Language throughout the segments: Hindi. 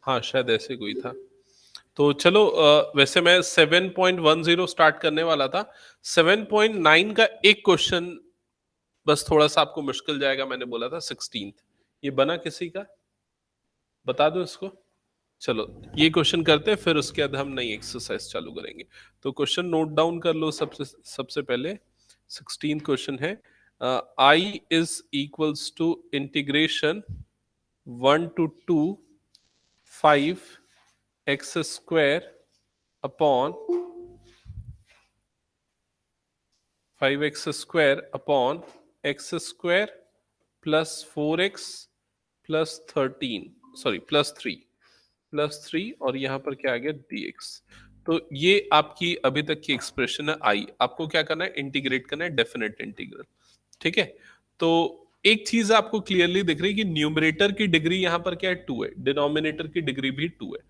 हाँ, शायद ऐसे कोई था। तो चलो वैसे मैं 7.10 स्टार्ट करने वाला था। 7.9 का एक क्वेश्चन बस थोड़ा-सा आपको मुश्किल जाएगा, मैंने बोला था 16th। ये बना किसी का? बता दूँ इसको? चलो, ये क्वेश्चन करते हैं, फिर उसके बाद हम नई एक्सरसाइज चालू करेंगे। तो क्वेश्चन नोट डाउन कर लो सबसे सबसे पहले। 16th क्वेश्चन है, I is equals to integration 1 to 2 5 x square upon 5x square upon x square plus 4x plus 13, sorry plus three और यहाँ पर क्या आ गया dx। तो ये आपकी अभी तक की एक्सप्रेशन है आई। आपको क्या करना है, इंटीग्रेट करना है, डेफिनेट इंटीग्रल। ठीक है। तो एक चीज आपको क्लियरली दिख रही है कि न्यूमरेटर की डिग्री यहाँ पर क्या है, 2 है, डिनोमिनेटर की डिग्री भी 2 है।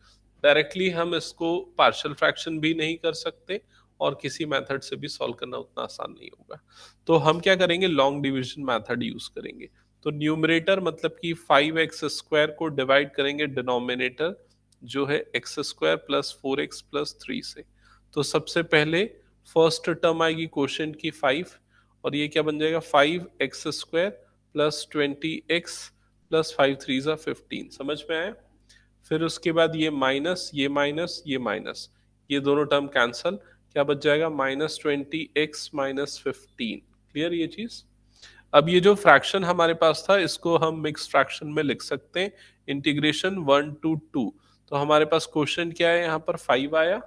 डायरेक्टली हम इसको पार्शियल फ्रैक्शन भी नहीं कर सकते और किसी मेथड से भी सॉल्व करना उतना आसान नहीं होगा। तो हम क्या करेंगे, लॉन्ग डिवीजन मेथड यूज करेंगे। तो न्यूमरेटर मतलब कि 5x स्क्वायर को डिवाइड करेंगे डिनोमिनेटर जो है x square plus 4x plus 3 से। तो सबसे पहले फर्स्ट टर्म आएगी क्वोशिएंट की 5 और ये क्या बन जाएगा, 5x square plus 20x plus 5 three ज़ा 15। समझ में आया? फिर उसके बाद ये माइनस, ये माइनस, ये माइनस, ये दोनों टर्म कैंसल, क्या बच जाएगा, -20x -15। क्लियर ये चीज? अब ये जो फ्रैक्शन हमारे पास था इसको हम मिक्स फ्रैक्शन में लिख सकते हैं, इंटीग्रेशन 1 to 2। तो हमारे पास क्वेश्चन क्या है, यहाँ पर 5 आया,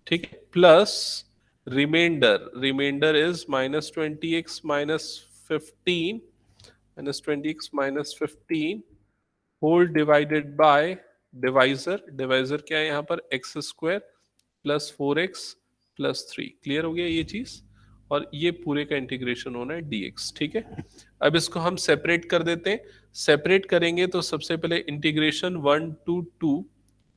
ठीक है, plus reminder, reminder is -20x -15, -20x -15 whole divided by divisor, divisor क्या है यहाँ पर, x square plus 4x plus 3। Clear हो गया ये चीज? और ये पूरे का इंटीग्रेशन होना है dx। ठीक है। अब इसको हम सेपरेट कर देते हैं। सेपरेट करेंगे तो सबसे पहले इंटीग्रेशन 1 to 2,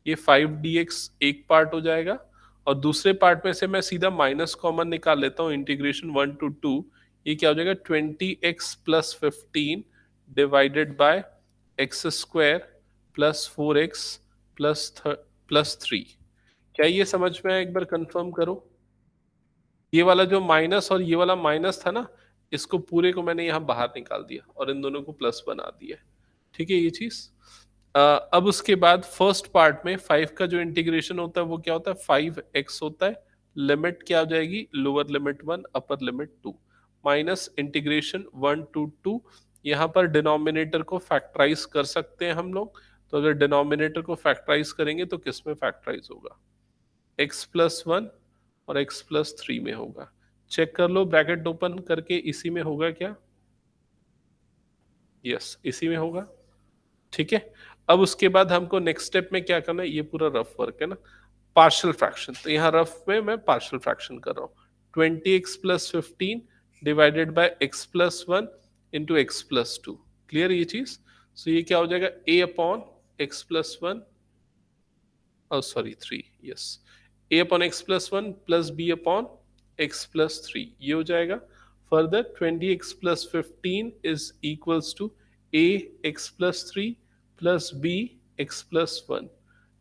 ये 5 dx एक पार्ट हो जाएगा और दूसरे पार्ट में से मैं सीधा माइनस कॉमन निकाल लेता हूँ। इंटीग्रेशन 1 to 2, ये क्या हो जाएगा, 20x plus 15 divided by x square plus 4x plus 3। क्या ये समझ में आया? एक बार कंफर्म करो। ये वाला जो माइनस और ये वाला माइनस था ना, इसको पूरे को मैंने यहाँ बाहर निकाल दिया और इन दोनों को प्लस बना दिया। ठीक है ये चीज। अब उसके बाद फर्स्ट पार्ट में 5 का जो इंटीग्रेशन होता है वो क्या होता है, 5x होता है। लिमिट क्या हो जाएगी, lower limit 1 upper limit 2 minus integration 1 to 2। यहाँ पर डिनोमिनेटर को फैक्टराइज कर सकते हैं हम लोग। तो अगर डिनोमिनेटर को फैक्टराइज करेंगे तो किस में फैक्टराइज होगा, x+1 और x+3 में होगा। चेक कर लो ब्रैकेट ओपन करके, इसी में होगा क्या? यस, इसी में होगा। ठीक है। अब उसके बाद हमको नेक्स्ट स्टेप में क्या करना है, ये पूरा रफ वर्क है ना, पार्शियल फ्रैक्शन। तो यहाँ रफ में मैं पार्शियल फ्रैक्शन कर रहा हूँ। 20x+15 divided by x+1 into x+2। Clear ये चीज? सो ये क्या हो जाएगा, a upon x+1, sorry 3, yes, a upon x+1 plus b upon x+3, ये हो जाएगा। Further 20x+15 is equals to a x+3 plus b x+1।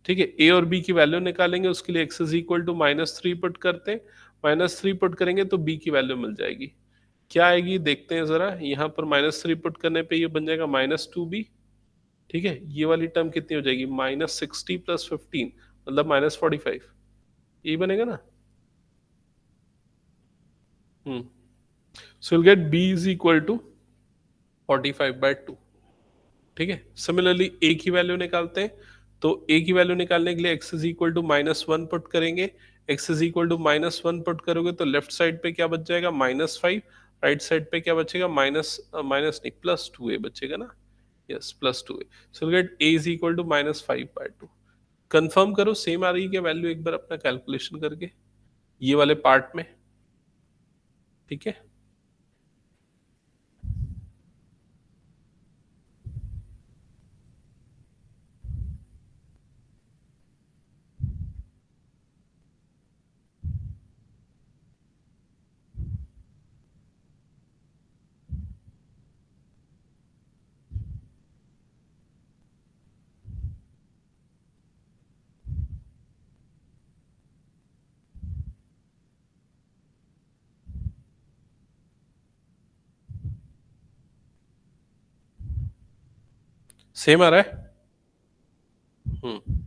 ठीक है, a और b की वैल्यू निकालेंगे, उसके लिए x is equal to -3 put करते हैं, -3 पुट करेंगे तो b की वैल्यू मिल जाएगी। क्या आएगी देखते हैं जरा, यहाँ पर -3 पुट करने पे ये बन जाएगा -2b। ठीक है, ये वाली टर्म कितनी हो जाएगी, -60 प्लस 15 मतलब -45, यही बनेगा ना। Hmm. So will get b is equal to 45/2। ठीक है, सिमिलरली a की वैल्यू निकालते हैं। तो a की वैल्यू निकालने के लिए x is equal to -1 put करेंगे। x is equal to -1 put करोगे तो लेफ्ट साइड पे क्या बच जाएगा, -5। राइट साइड पे क्या बचेगा, माइनस माइनस नहीं +2a बचेगा ना। Yes, +2a। So will get a is equal to -5/2। Confirm करो सेम आ रही है क्या वैल्यू, एक बार अपना कैलकुलेशन करके ये वाले पार्ट में। ठीक है। सेम आ रहा है। हम्म।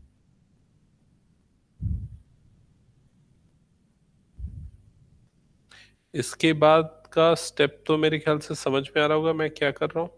इसके बाद का स्टेप तो मेरे ख्याल से समझ में आ रहा होगा मैं क्या कर रहा हूँ।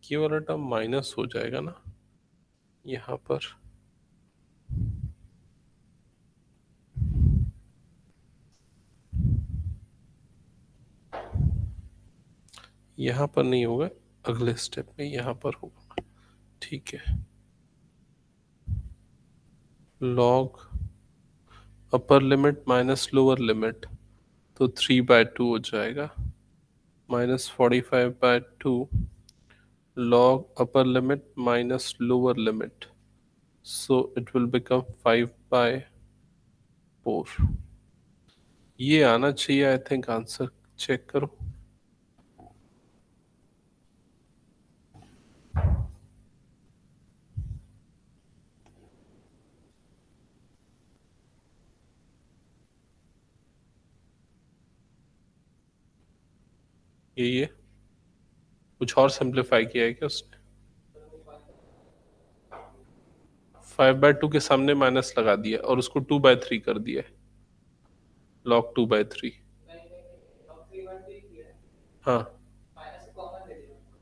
ये वाला टर्म माइनस हो जाएगा ना यहाँ पर। यहाँ पर नहीं होगा, अगले स्टेप में यहाँ पर होगा। ठीक है, लॉग अपर लिमिट माइनस लोअर लिमिट, तो 3/2 हो जाएगा, -45/2 log upper limit minus lower limit, so it will become 5/4। ये आना चाहिए आई थिंक आंसर। चेक करो। ये कुछ और सिंप्लीफाई किया है क्या उसने? 5/2 के सामने माइनस लगा दिया और उसको 2/3 कर दिया है, log 2/3। हाँ,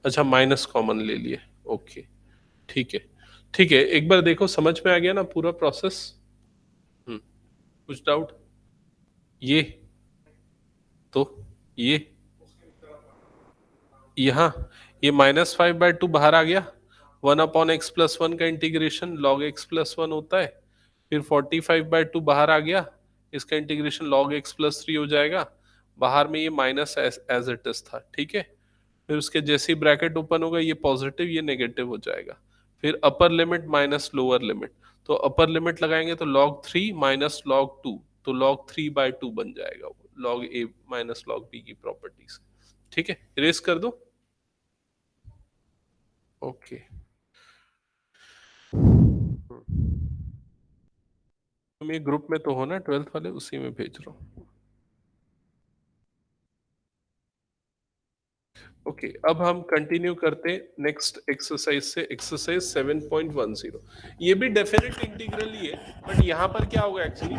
अच्छा माइनस कॉमन ले लिए। ओके, ठीक है। ठीक है, एक बार देखो समझ में आ गया ना पूरा प्रोसेस? हम्म। कुछ डाउट? ये तो ये यहाँ ये -5/2 बाहर आ गया, 1/x+1 का इंटीग्रेशन log x+1 होता है। फिर 45/2 बाहर आ गया, इसका इंटीग्रेशन log x+3 हो जाएगा। बाहर में ये माइनस एज इट इज था, ठीक है। फिर उसके जैसे ही ब्रैकेट ओपन होगा ये पॉजिटिव ये नेगेटिव हो जाएगा। फिर अपर लिमिट माइनस लोअर लिमिट, तो अपर लिमिट लगाएंगे तो log 3 माइनस log 2, तो log 3/2 बन जाएगा वो, log a minus log b की प्रॉपर्टी से। ठीक है, इरेज कर दो। ओके। तुम ये ग्रुप में तो हो ना 12th वाले, उसी में भेज रहा हूँ। ओके, अब हम कंटिन्यू करते हैं नेक्स्ट एक्सरसाइज से, एक्सरसाइज 7.10। ये भी डेफिनेट इंटीग्रल ही है, बट यहाँ पर क्या होगा एक्चुअली,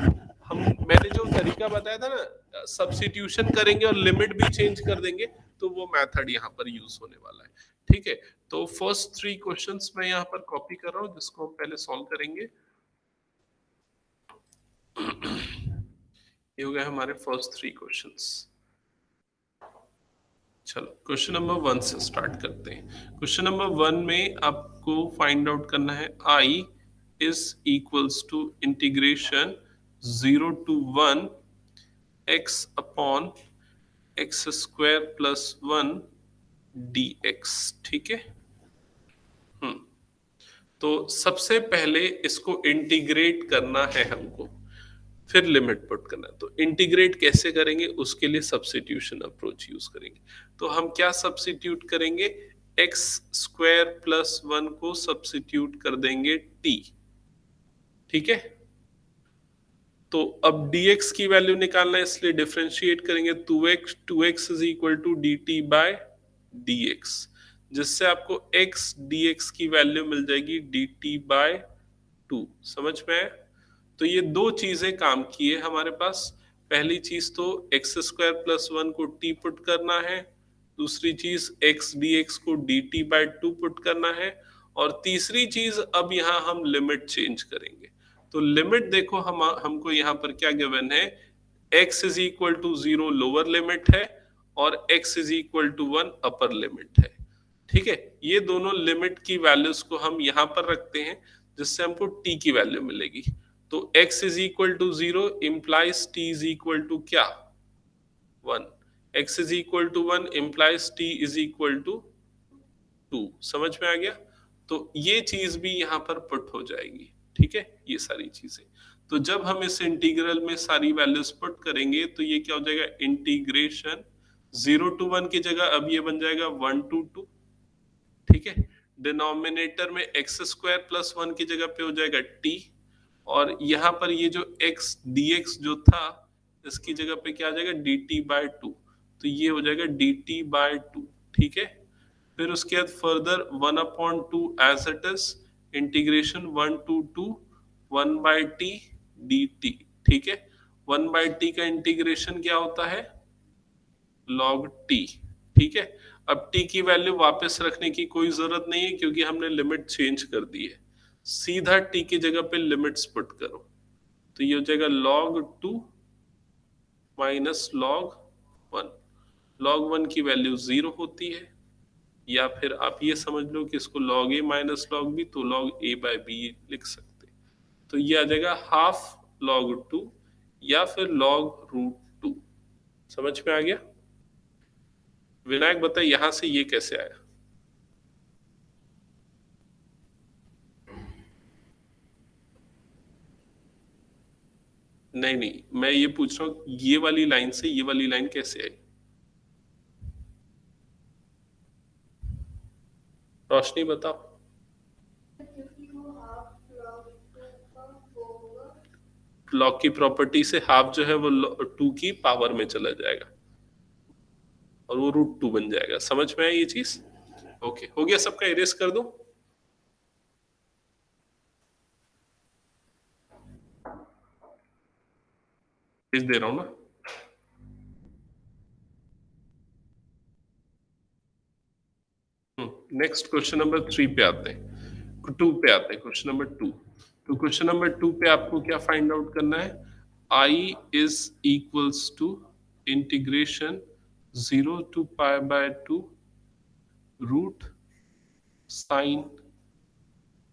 हम मैंने जो तरीका बताया था ना, सब्स्टिट्यूशन करेंगे और लिमिट भी चेंज कर देंगे, तो वो मेथड यहाँ पर यूज होने वाला है। ठीक है, तो फर्स्ट 3 क्वेश्चंस मैं यहाँ पर कॉपी कर रहा हूँ जिसको हम पहले सॉल्व करेंगे। ये हो गए हमारे फर्स्ट 3 क्वेश्चंस। चलो क्वेश्चन नंबर 1 से स्टार्ट करते हैं। क्वेश्चन नंबर 1 में आपको फाइंड आउट करना है I is equals to integration 0 to 1 x upon x² + 1 dx। ठीक है। हम्म। तो सबसे पहले इसको इंटीग्रेट करना है हमको, फिर लिमिट पुट करना है। तो इंटीग्रेट कैसे करेंगे, उसके लिए सब्स्टिट्यूशन अप्रोच यूज करेंगे। तो हम क्या सब्स्टिट्यूट करेंगे, x² + 1 को सब्स्टिट्यूट कर देंगे t। ठीक है, तो अब dx की वैल्यू निकालना है, इसलिए डिफरेंशिएट करेंगे। 2x is equal to dt/dx, जिससे आपको x dx की वैल्यू मिल जाएगी dt/2। समझ में है? तो ये दो चीजें काम की है हमारे पास। पहली चीज तो x² + 1 को t पुट करना है, दूसरी चीज x dx को dt/2 पुट करना है, और तीसरी चीज अब यहाँ हम लिमिट चेंज करेंगे। तो लिमिट देखो, हमको यहाँ पर क्या गिवन है, x is equal to 0 lower limit है और x is equal to 1 upper limit है। ठीक है, ये दोनों लिमिट की वैल्यूज को हम यहां पर रखते हैं जिससे हमको t की वैल्यू मिलेगी। तो x is equal to 0 implies t is equal to क्या, 1। x is equal to 1 implies t is equal to 2। समझ में आ गया? तो ये चीज भी यहां पर पुट हो जाएगी। ठीक है, ये सारी चीजें। तो जब हम इस इंटीग्रल में सारी वैल्यूज पुट करेंगे तो ये क्या हो जाएगा, इंटीग्रेशन 0 to 1 की जगह अब ये बन जाएगा 1 to 2। ठीक है, डिनोमिनेटर में x² + 1 की जगह पे हो जाएगा t, और यहाँ पर ये जो x dx जो था इसकी जगह पे क्या आ जाएगा, dt/2। तो ये हो जाएगा dt/2। ठीक है, फिर उसके बाद further 1/2 as it is, integration 1 to 2 1/t dt। ठीक है, 1/t का इंटीग्रेशन क्या होता है, log t। ठीक है, अब t की वैल्यू वापस रखने की कोई जरूरत नहीं है क्योंकि हमने लिमिट चेंज कर दी है। सीधा t की जगह पे लिमिट्स पुट करो, तो ये हो जाएगा log 2 माइनस log 1। log 1 की वैल्यू 0 होती है, या फिर आप ये समझ लो कि इसको log a minus log b, तो log a/b लिख सकते। तो ये आ जाएगा हाफ log 2 या फिर log√2। समझ में आ गया? विनायक बताइए यहां से ये कैसे आया? नहीं नहीं, मैं ये पूछ रहा हूँ ये वाली लाइन से ये वाली लाइन कैसे आई? रोशनी बताओ। लॉग की प्रॉपर्टी से हाफ जो है वो 2 की पावर में चला जाएगा और वो √2 बन जाएगा। समझ में आई ये चीज? ओके, हो गया सबका, इरेज कर दो। भेज दे रहा हूं ना। नेक्स्ट क्वेश्चन नंबर 3 पे आते हैं, 2 पे आते हैं, क्वेश्चन नंबर 2। तो क्वेश्चन नंबर 2 पे आपको क्या फाइंड आउट करना है, I is equals to integration 0 to π/2 root sine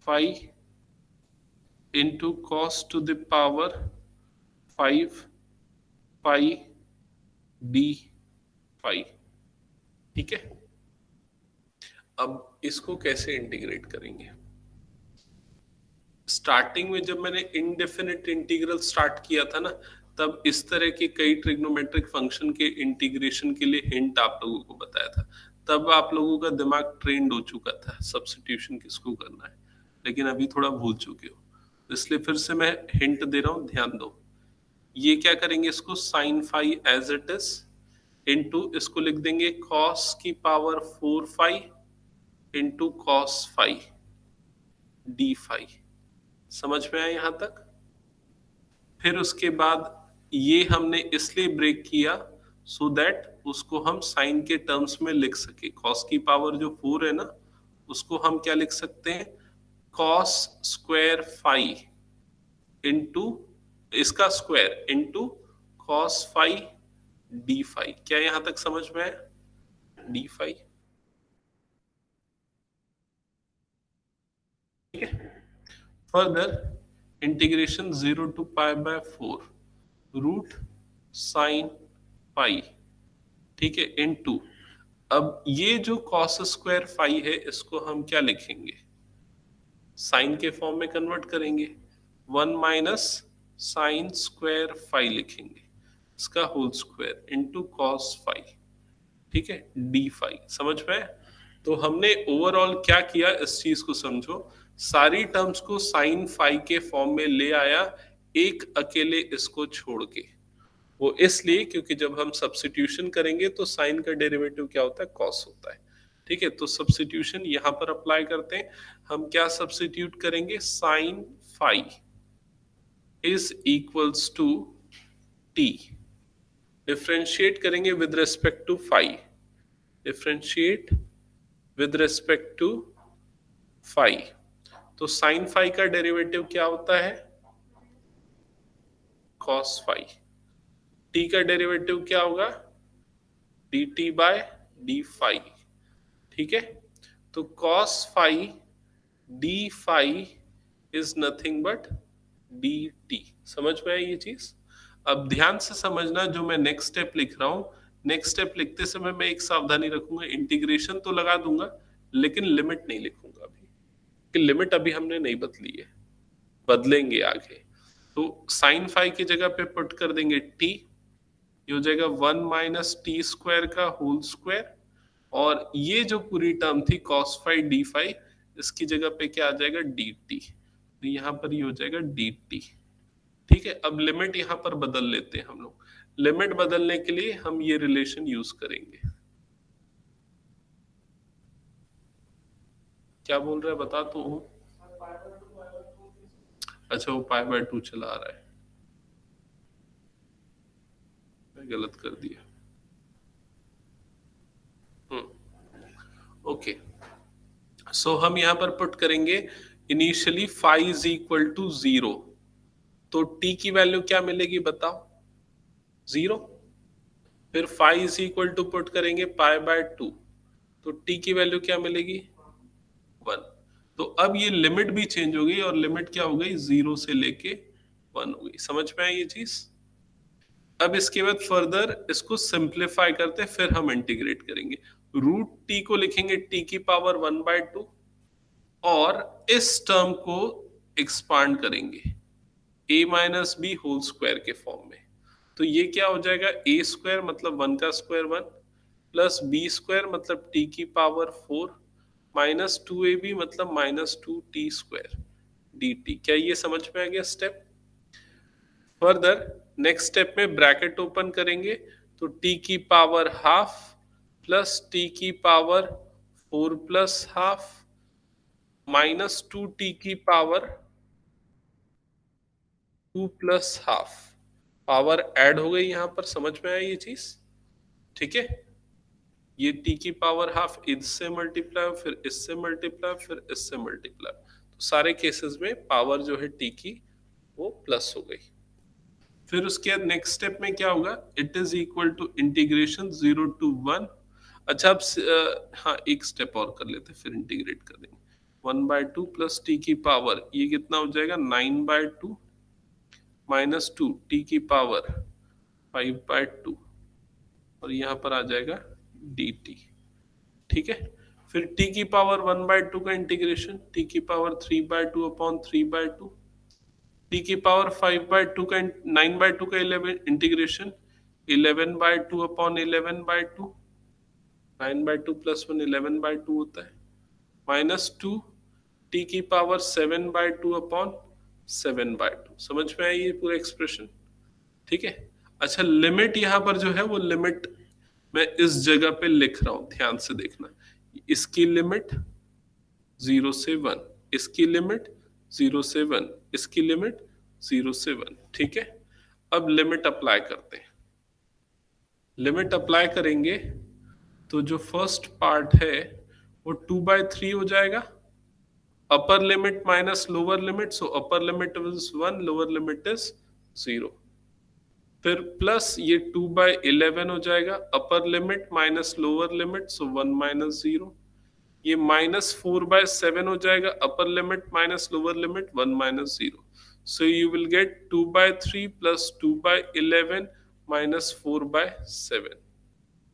phi into cos to the power 5 pi d phi. ठीक है, अब इसको कैसे इंटीग्रेट करेंगे? स्टार्टिंग में जब मैंने इनडेफिनिट इंटीग्रल स्टार्ट किया था ना, तब इस तरह के कई ट्रिग्नोमेट्रिक फंक्शन के इंटीग्रेशन के लिए हिंट आप लोगों को बताया था। तब आप लोगों का दिमाग ट्रेंड हो चुका था सब्स्टिट्यूशन किसको करना है, लेकिन अभी थोड़ा भूल चुके हो, इसलिए फिर से मैं हिंट दे रहा हूं, ध्यान दो। ये क्या करेंगे, इसको sine phi as it is into इसको लिख देंगे कॉस की power 4 phi into cos phi d phi. समझ में आया यहां तक? फिर उसके बाद ये हमने इसलिए ब्रेक किया सो दैट उसको हम साइन के टर्म्स में लिख सके। कॉस की पावर जो 4 है ना, उसको हम क्या लिख सकते हैं, कॉस स्क्वायर फाई इंटू इसका square into cos phi d phi. क्या यहां तक समझ में आया? D phi. ठीक है, further integration 0 to π/4 root sine pi. ठीक है, इनटू, अब ये जो कॉस स्क्वायर फाई है इसको हम क्या लिखेंगे, साइन के फॉर्म में कन्वर्ट करेंगे, 1 माइनस साइन स्क्वायर फाई लिखेंगे, इसका whole square into cos phi. ठीक है, डी फाई। समझ में आया? तो हमने ओवरऑल क्या किया, इस चीज को समझो, सारी टर्म्स को साइन फाई के फॉर्म में ले आया, एक अकेले इसको छोड़ के। वो इसलिए क्योंकि जब हम सब्स्टिट्यूशन करेंगे तो साइन का डेरिवेटिव क्या होता है, कॉस होता है। ठीक है, तो सब्स्टिट्यूशन यहां पर अप्लाई करते हैं। हम क्या सब्स्टिट्यूट करेंगे, sine phi is equals to T, differentiate करेंगे with respect to phi, differentiate with respect to phi. तो साइन फाई का डेरिवेटिव क्या होता है, कॉस फाई। टी का डेरिवेटिव क्या होगा, d T by d phi, ठीक है। तो cos phi d phi is nothing but d T. समझ में आई ये चीज? अब ध्यान से समझना जो मैं नेक्स्ट स्टेप लिख रहा हूं। नेक्स्ट स्टेप लिखते समय मैं एक सावधानी रखूंगा, इंटीग्रेशन तो लगा दूंगा लेकिन लिमिट नहीं लिखूंगा अभी, कि लिमिट अभी हमने नहीं बदली है, बदलेंगे आगे। तो साइन फाई की जगह पे पुट कर देंगे टी, ये हो जाएगा 1 - टी स्क्वायर का होल स्क्वायर, और ये जो पूरी टर्म थी cos फाई डी फाई, इसकी जगह पे क्या आ जाएगा, डी टी। तो यहाँ पर ये हो जाएगा डी टी, ठीक है। अब लिमिट यहाँ पर बदल लेते हैं हम लोग। लिमिट बदलने के लिए हम ये रिलेशन यूज करेंगे। क्या बोल रहा है बता तो हूँ। अच्छा वो पाई/2 चला आ रहा है, मैं गलत कर दिया। ओके, सो हम यहाँ पर पुट करेंगे initially phi is equal to 0, तो टी की वैल्यू क्या मिलेगी बताओ, 0। फिर phi is equal to put करेंगे पाई/2, तो टी की वैल्यू क्या मिलेगी, 1। तो अब ये लिमिट भी चेंज हो गई, और लिमिट क्या हो गई, 0 से लेके 1 हो गई। समझ में आई ये चीज? अब इसके बाद फर्दर इसको सिंप्लीफाई करते फिर हम इंटीग्रेट करेंगे। रूट टी को लिखेंगे टी की पावर 1/2, और इस टर्म को एक्सपांड करेंगे a - b होल स्क्वायर के फॉर्म में। तो ये क्या हो जाएगा, ए स्क्वायर मतलब 1 का स्क्वायर 1, प्लस बी स्क्वायर मतलब टी की पावर 4, -2ab मतलब -2t² डी टी। क्या ये समझ में आ गया स्टेप? फर्दर नेक्स्ट स्टेप में ब्रैकेट ओपन करेंगे, तो टी की पावर हाफ प्लस टी की पावर 4 प्लस हाफ -2t की power 2 plus half. Power add हो गई यहां पर, समझ में आई ये चीज, ठीक है। ये टी की पावर हाफ इससे मल्टीप्लाई, फिर इससे मल्टीप्लाई, फिर इससे मल्टीप्लाई, तो सारे केसेस में पावर जो है टी की वो प्लस हो गई। फिर उसके बाद नेक्स्ट स्टेप में क्या होगा, it is equal to integration 0 to 1। अच्छा अब हाँ एक स्टेप और कर लेते फिर इंटीग्रेट कर देंगे। 1/2 प्लस टी की पावर, ये कितना हो जाएगा, 9/2 -2 टी की पावर 5/2, और यहाँ पर आ जाएगा डी टी, ठीक है। फिर टी की पावर 1/2 का इंटीग्रेशन, टी की पावर 3/2 अपॉन 3/2, टी की पावर 5/2 का 9/2 का 11 इंटीग्रेशन 11/2 अपॉन 11/2, 9/2 प्लस 1 11/2 होता है, -2 टी की पावर 7/2 अपॉन 7/2। समझ में आई ये पूरा एक्सप्रेशन, ठीक है। अच्छा लिमिट यहाँ पर जो है वो लिमिट मैं इस जगह पे लिख रहा हूं, ध्यान से देखना। इसकी लिमिट 0 से 1, इसकी लिमिट 0 से 1, इसकी लिमिट 0 से 1, ठीक है। अब लिमिट अप्लाई करते हैं। लिमिट अप्लाई करेंगे तो जो फर्स्ट पार्ट है वो 2/3 हो जाएगा, upper limit minus lower limit, so upper limit is 1, lower limit is 0। फिर प्लस ये 2/11 हो जाएगा, upper limit minus lower limit, so 1 - 0। ये -4/7 हो जाएगा, upper limit minus lower limit 1 - 0। So you will get 2/3 plus 2/11 -4/7,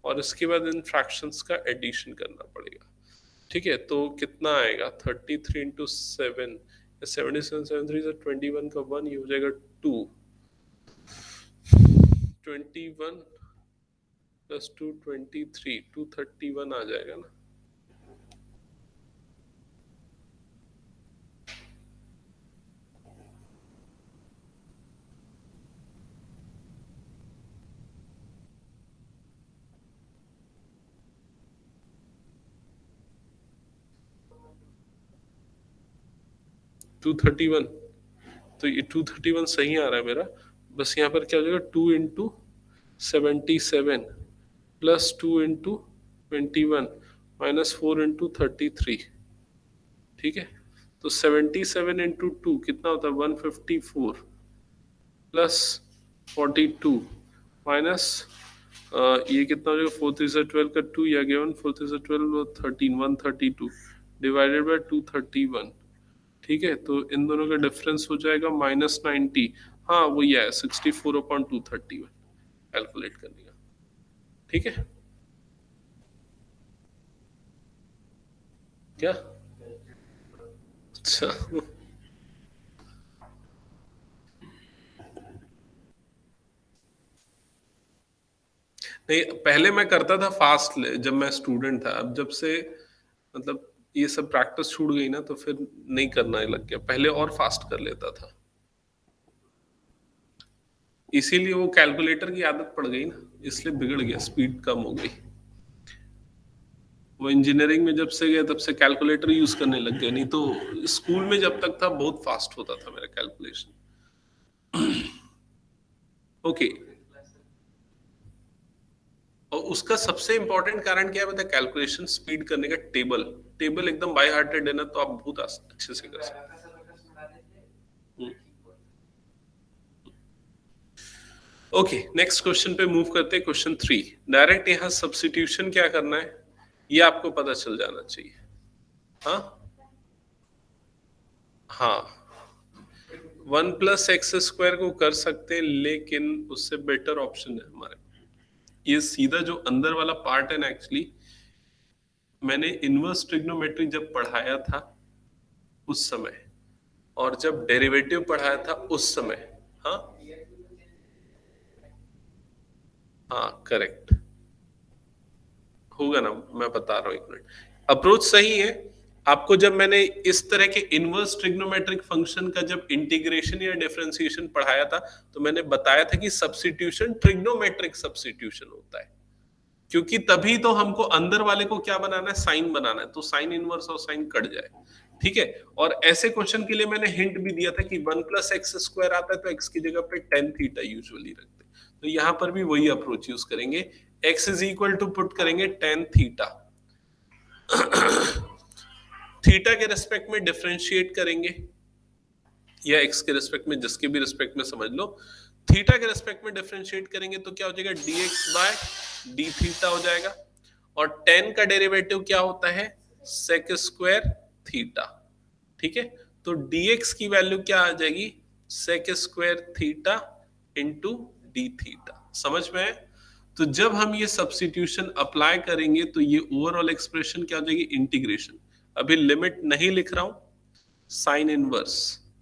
और इसके बाद इन फ्रैक्शंस का एडिशन करना पड़ेगा, ठीक है। तो कितना आएगा, 33 इंटू 7, 77 7 3 21 का 1, ये हो जाएगा 2, 21 प्लस 2 23, 231 आ जाएगा ना। टू थर्टी वन, तो ये 231 सही आ रहा है मेरा। बस यहाँ पर क्या हो जाएगा, 2 × 77 प्लस 2 × 21 -4 × 33, ठीक है। तो 77 × 2 कितना होता है, 154 प्लस 42 माइनस ये कितना हो जाएगा, 4 3 से 12 का 2, या गिवन 4 3 से 12 13 132 डिवाइडेड बाय 231। ठीक है, तो इन दोनों का डिफरेंस हो जाएगा -90। हाँ वही है 64/231 कैलकुलेट करने का। ठीक है क्या? अच्छा नहीं, पहले मैं करता था फास्ट जब मैं स्टूडेंट था। अब जब से मतलब ये सब प्रैक्टिस छूट गई ना, तो फिर नहीं करना ही लग गया। पहले और फास्ट कर लेता था, इसीलिए वो कैलकुलेटर की आदत पड़ गई ना, इसलिए बिगड़ गया, स्पीड कम हो गई। वो इंजीनियरिंग में जब से गया तब से कैलकुलेटर यूज करने लग गया, नहीं तो स्कूल में जब तक था बहुत फास्ट होता था मेरा कैलकुलेशन। ओके, और उसका सबसे इंपॉर्टेंट कारण क्या है पता है? कैलकुलेशन स्पीड करने का टेबल। टेबल एकदम बाय हार्टेड है ना, तो आप बहुत अच्छे से कर सकते हैं। ओके, नेक्स्ट क्वेश्चन पे मूव करते हैं। क्वेश्चन 3, डायरेक्ट यहाँ सब्स्टिट्यूशन क्या करना है ये आपको पता चल जाना चाहिए। हाँ हाँ, 1+x² को कर सकते हैं, लेकिन उससे बेटर ऑप्शन है हमारे। ये सीधा जो अंदर वाला पार्ट है ना, एक्चुअली मैंने इनवर्स ट्रिग्नोमेट्री जब पढ़ाया था उस समय, और जब डेरिवेटिव पढ़ाया था उस समय। हाँ हाँ करेक्ट होगा ना, मैं बता रहा हूँ, एक मिनट। अप्रोच सही है। आपको जब मैंने इस तरह के इनवर्स ट्रिग्नोमेट्रिक फंक्शन का जब इंटीग्रेशन या डिफरेंशिएशन पढ़ाया था, तो मैंने बताया था कि सब्स्टिट्यूशन ट्रिग्नोमेट्रिक सब्स्टिट्यूशन होता है, क्योंकि तभी तो हमको अंदर वाले को क्या बनाना है, साइन बनाना है, तो साइन इनवर्स और साइन कट जाए। ठीक है, और ऐसे क्वेश्चन के लिए मैंने हिंट भी दिया था कि 1+x² आता है तो x की जगह पे tan थीटा यूजुअली रखते हैं, तो यहां पर भी वही अप्रोच यूज करेंगे। x is equal to put करेंगे tan थीटा, थीटा के रेस्पेक्ट में डिफरेंशिएट करेंगे, या x के रेस्पेक्ट में, जिसके भी रेस्पेक्ट में समझ लो, थीटा के रेस्पेक्ट में डिफरेंशिएट करेंगे तो क्या हो जाएगा, dx बाय डी थीटा हो जाएगा। और tan का डेरिवेटिव क्या होता है, sec स्क्वायर थीटा। ठीक है, तो dx की वैल्यू क्या आ जाएगी, sec square theta into d theta. समझ में है? तो जब हम ये सब्स्टिट्यूशन अप्लाई करेंगे तो ये ओवरऑल एक्सप्रेशन क्या हो जाएगी, इंटीग्रेशन। अभी लिमिट नहीं लिख रहा हूं, साइन इनवर्स।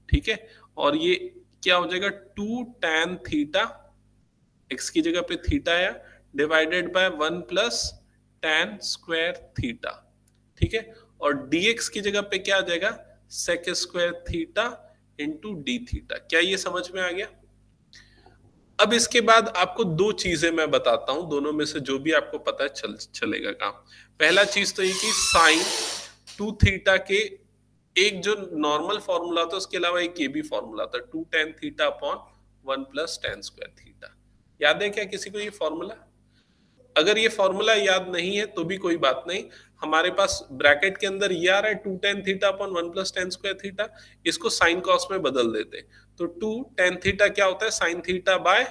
ठीक है, और ये क्या हो जाएगा, 2 tan थीटा, x की जगह पे थीटा आया, divided by 1+tan square theta. ठीक है, और dx की जगह पे क्या आ जाएगा, sec square theta into d theta. क्या ये समझ में आ गया? अब इसके बाद आपको दो चीजें मैं बताता हूं, दोनों में से जो भी आपको पता है चलेगा काम। पहला चीज तो ये कि साइन 2 थीटा के एक जो नॉर्मल फॉर्मूला था, उसके अलावा एक ये भी फॉर्मूला था, 2 tan theta upon 1+tan square theta. याद है क्या किसी को ये फॉर्मूला? अगर ये फॉर्मूला याद नहीं है तो भी कोई बात नहीं, हमारे पास ब्रैकेट के अंदर ये आ रहा है 2 tan theta upon 1+tan square theta, इसको साइन कॉस में बदल देते। तो 2 tan थीटा क्या होता है, sine theta by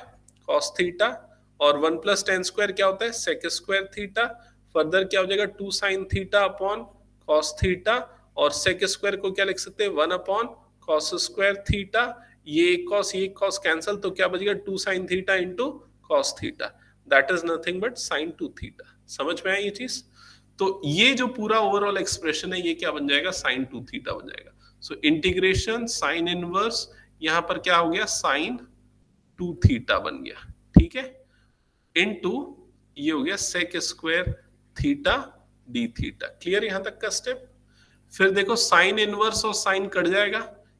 cos theta, और 1+tan स्क्वायर क्या होता है, सेक स्क्वायर थीटा। फर्दर क्या हो जाएगा, 2 sin theta upon cos theta, और सेक स्क्वायर को क्या लिख सकते हैं, 1/cos स्क्वायर थीटा। ये एक कॉस कैंसल, तो क्या बचेगा, 2 sin theta into cos theta, that is nothing but sin 2 theta. समझ में आई ये चीज? तो ये जो पूरा ओवरऑल एक्सप्रेशन है, ये क्या बन जाएगा, sin 2 थीटा बन जाएगा। सो इंटीग्रेशन साइन इनवर्स, यहां पर क्या हो गया, sin 2 थीटा बन गया। ठीक है, इनटू ये हो गया sec square theta d theta. Clear यहां तक का स्टेप? फिर देखो साइन इनवर्स और साइन कट जाएगा,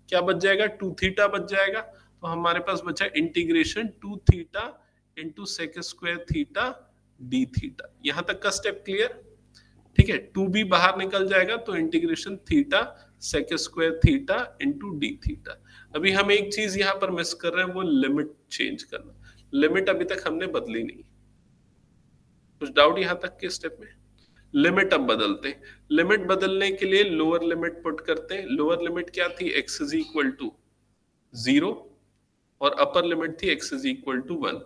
क्या बच जाएगा, 2 थीटा बच जाएगा। तो हमारे पास बचा integration 2 theta into sec square theta d theta. यहां तक का स्टेप क्लियर? ठीक है, 2 भी बाहर निकल जाएगा, तो integration theta sec square theta into d theta. अभी हम एक चीज यहां पर मिस कर रहे हैं, वो लिमिट चेंज करना। लिमिट अभी तक हमने बदली नहीं। कुछ डाउट यहां तक के स्टेप में? लिमिट अब बदलते हैं। लिमिट बदलने के लिए लोअर लिमिट पुट करते हैं। लोअर लिमिट क्या थी, x इज इक्वल टू 0, और अपर लिमिट थी x इज इक्वल टू 1।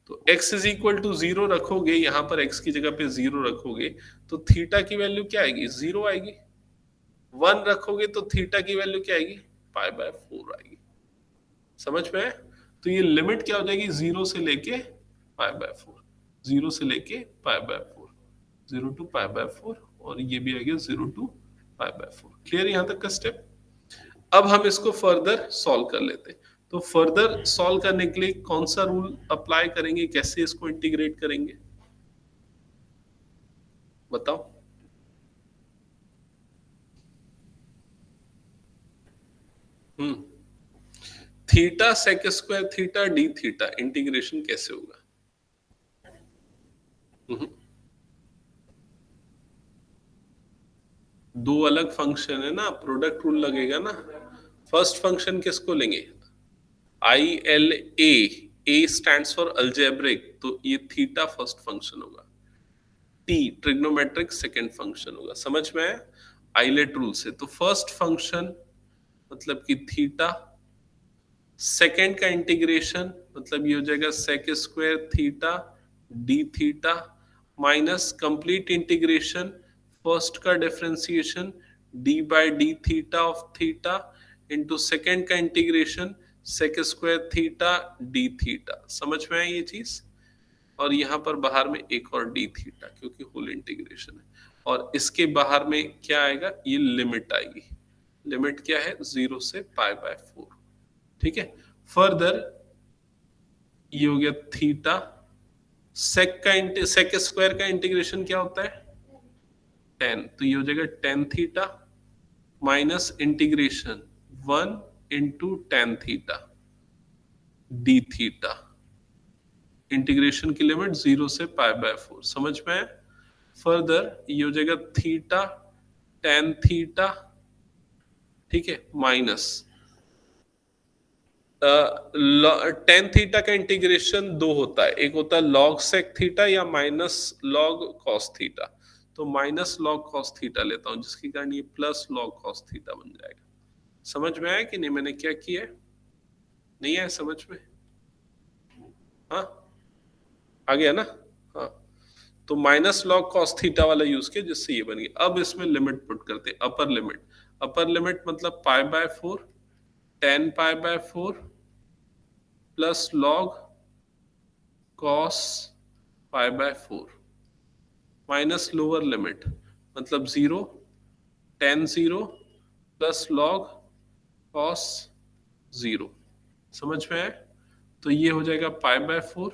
तो x इज इक्वल टू 0 रखोगे, यहां पर x की जगह पे 0 रखोगे तो थीटा की वैल्यू क्या आएगी? 0 आएगी। 1 रखोगे तो थीटा की वैल्यू क्या आएगी? पाई बाय 4 आएगी। समझ में आया? तो ये लिमिट क्या हो जाएगी? 0 से लेके पाई बाय 4, 0 से लेके pi by 4, 0 to pi by 4, और ये भी आ गया 0 टू पाई बाय 4। क्लियर यहां तक का स्टेप? अब हम इसको फर्दर सॉल्व कर लेते हैं। तो फर्दर सॉल्व करने के लिए कौन सा रूल अप्लाई करेंगे, कैसे इसको इंटीग्रेट करेंगे, बताओ। Hmm theta sec square theta d theta integration कैसे होगा? हम्म, दो अलग फंक्शन है ना, प्रोडक्ट रूल लगेगा ना। फर्स्ट फंक्शन किसको लेंगे? I L A stands for algebraic, तो ये थीटा फर्स्ट फंक्शन होगा। टी ट्रिग्नोमेट्रिक सेकंड फंक्शन होगा। समझ में आया? आइलेट रूल से तो फर्स्ट फंक्शन मतलब कि थीटा, सेकंड का इंटीग्रेशन मतलब ये हो जाएगा sec square theta d theta, minus complete integration first का differentiation d by d theta of theta into second का integration sec square theta d theta. समझ में आई ये चीज? और यहाँ पर बाहर में एक और डी थीटा, क्योंकि होल इंटीग्रेशन है। और इसके बाहर में क्या आएगा? ये लिमिट आएगी। लिमिट क्या है? 0 से पाई बाय 4। ठीक है। फर्दर ये हो गया थीटा, सेक स्क्वायर का इंटीग्रेशन क्या होता है? 10, तो ये हो जाएगा tan theta minus integration 1 into tan theta d theta. Integration की लिमिट 0 से पाई बाय 4। समझ में है? फर्दर ये हो जाएगा थीटा टेन थीटा, ठीक है, माइनस टेन थीटा का इंटीग्रेशन दो होता है, एक होता है लॉग सेक थीटा या माइनस लॉग कॉस थीटा। तो माइनस लॉग कॉस थीटा लेता हूं, जिसके कारण ये प्लस लॉग कॉस थीटा बन जाएगा। समझ में आया कि नहीं मैंने क्या किया है? नहीं आया समझ में? हाँ, आ गया ना? हाँ, तो माइनस लॉग कॉस थीटा वाला यूज किया, जिससे ये बन गया। अब इसमें लिमिट पुट करते हैं, अपर लिमिट। अपर लिमिट मतलब पाई by 4, ten pi by 4 plus log cos pi by 4 minus lower limit मतलब 0, टेन 0 प्लस लॉग कॉस 0। समझ में है? तो ये हो जाएगा पाई by 4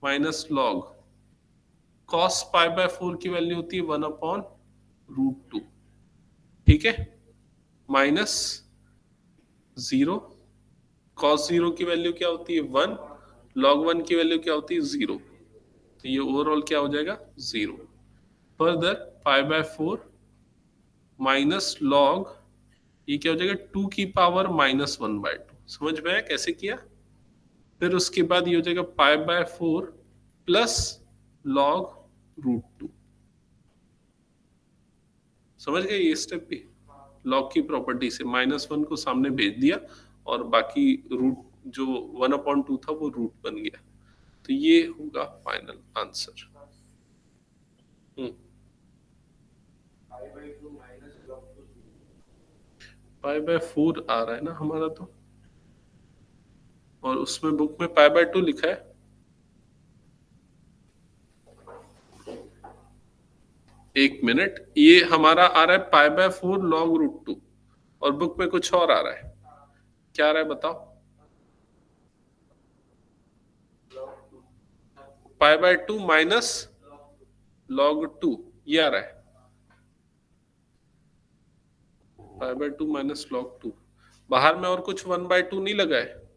minus log cos pi by 4 की वैल्यू होती है 1/√2। ठीक है, माइनस 0, कॉस 0 की वैल्यू क्या होती है? 1, लॉग 1 की वैल्यू क्या होती है? 0। तो ये ओवरऑल क्या हो जाएगा? 0। Further pi by 4 minus log, ये क्या हो जाएगा? 2 की पावर -1/2। समझ में आया कैसे किया? फिर उसके बाद ये हो जाएगा पाई बाय 4 प्लस log√2। समझ गए ये स्टेप भी? लॉग की प्रॉपर्टी से -1 को सामने भेज दिया और बाकी रूट जो 1/2 था वो रूट बन गया। तो ये होगा final answer. Hmm pi by 4 आ रहा है ना हमारा तो, और उसमें बुक में पाई बाय 2 लिखा है। एक मिनट, ये हमारा आ रहा है पाई बाय 4 log√2, और बुक में कुछ और आ रहा है। क्या आ रहा है बताओ? पाई बाय 2 माइनस log 2, ये आ रहा है। Pi by 2 minus log 2। बाहर में और कुछ 1/2 नहीं लगा है?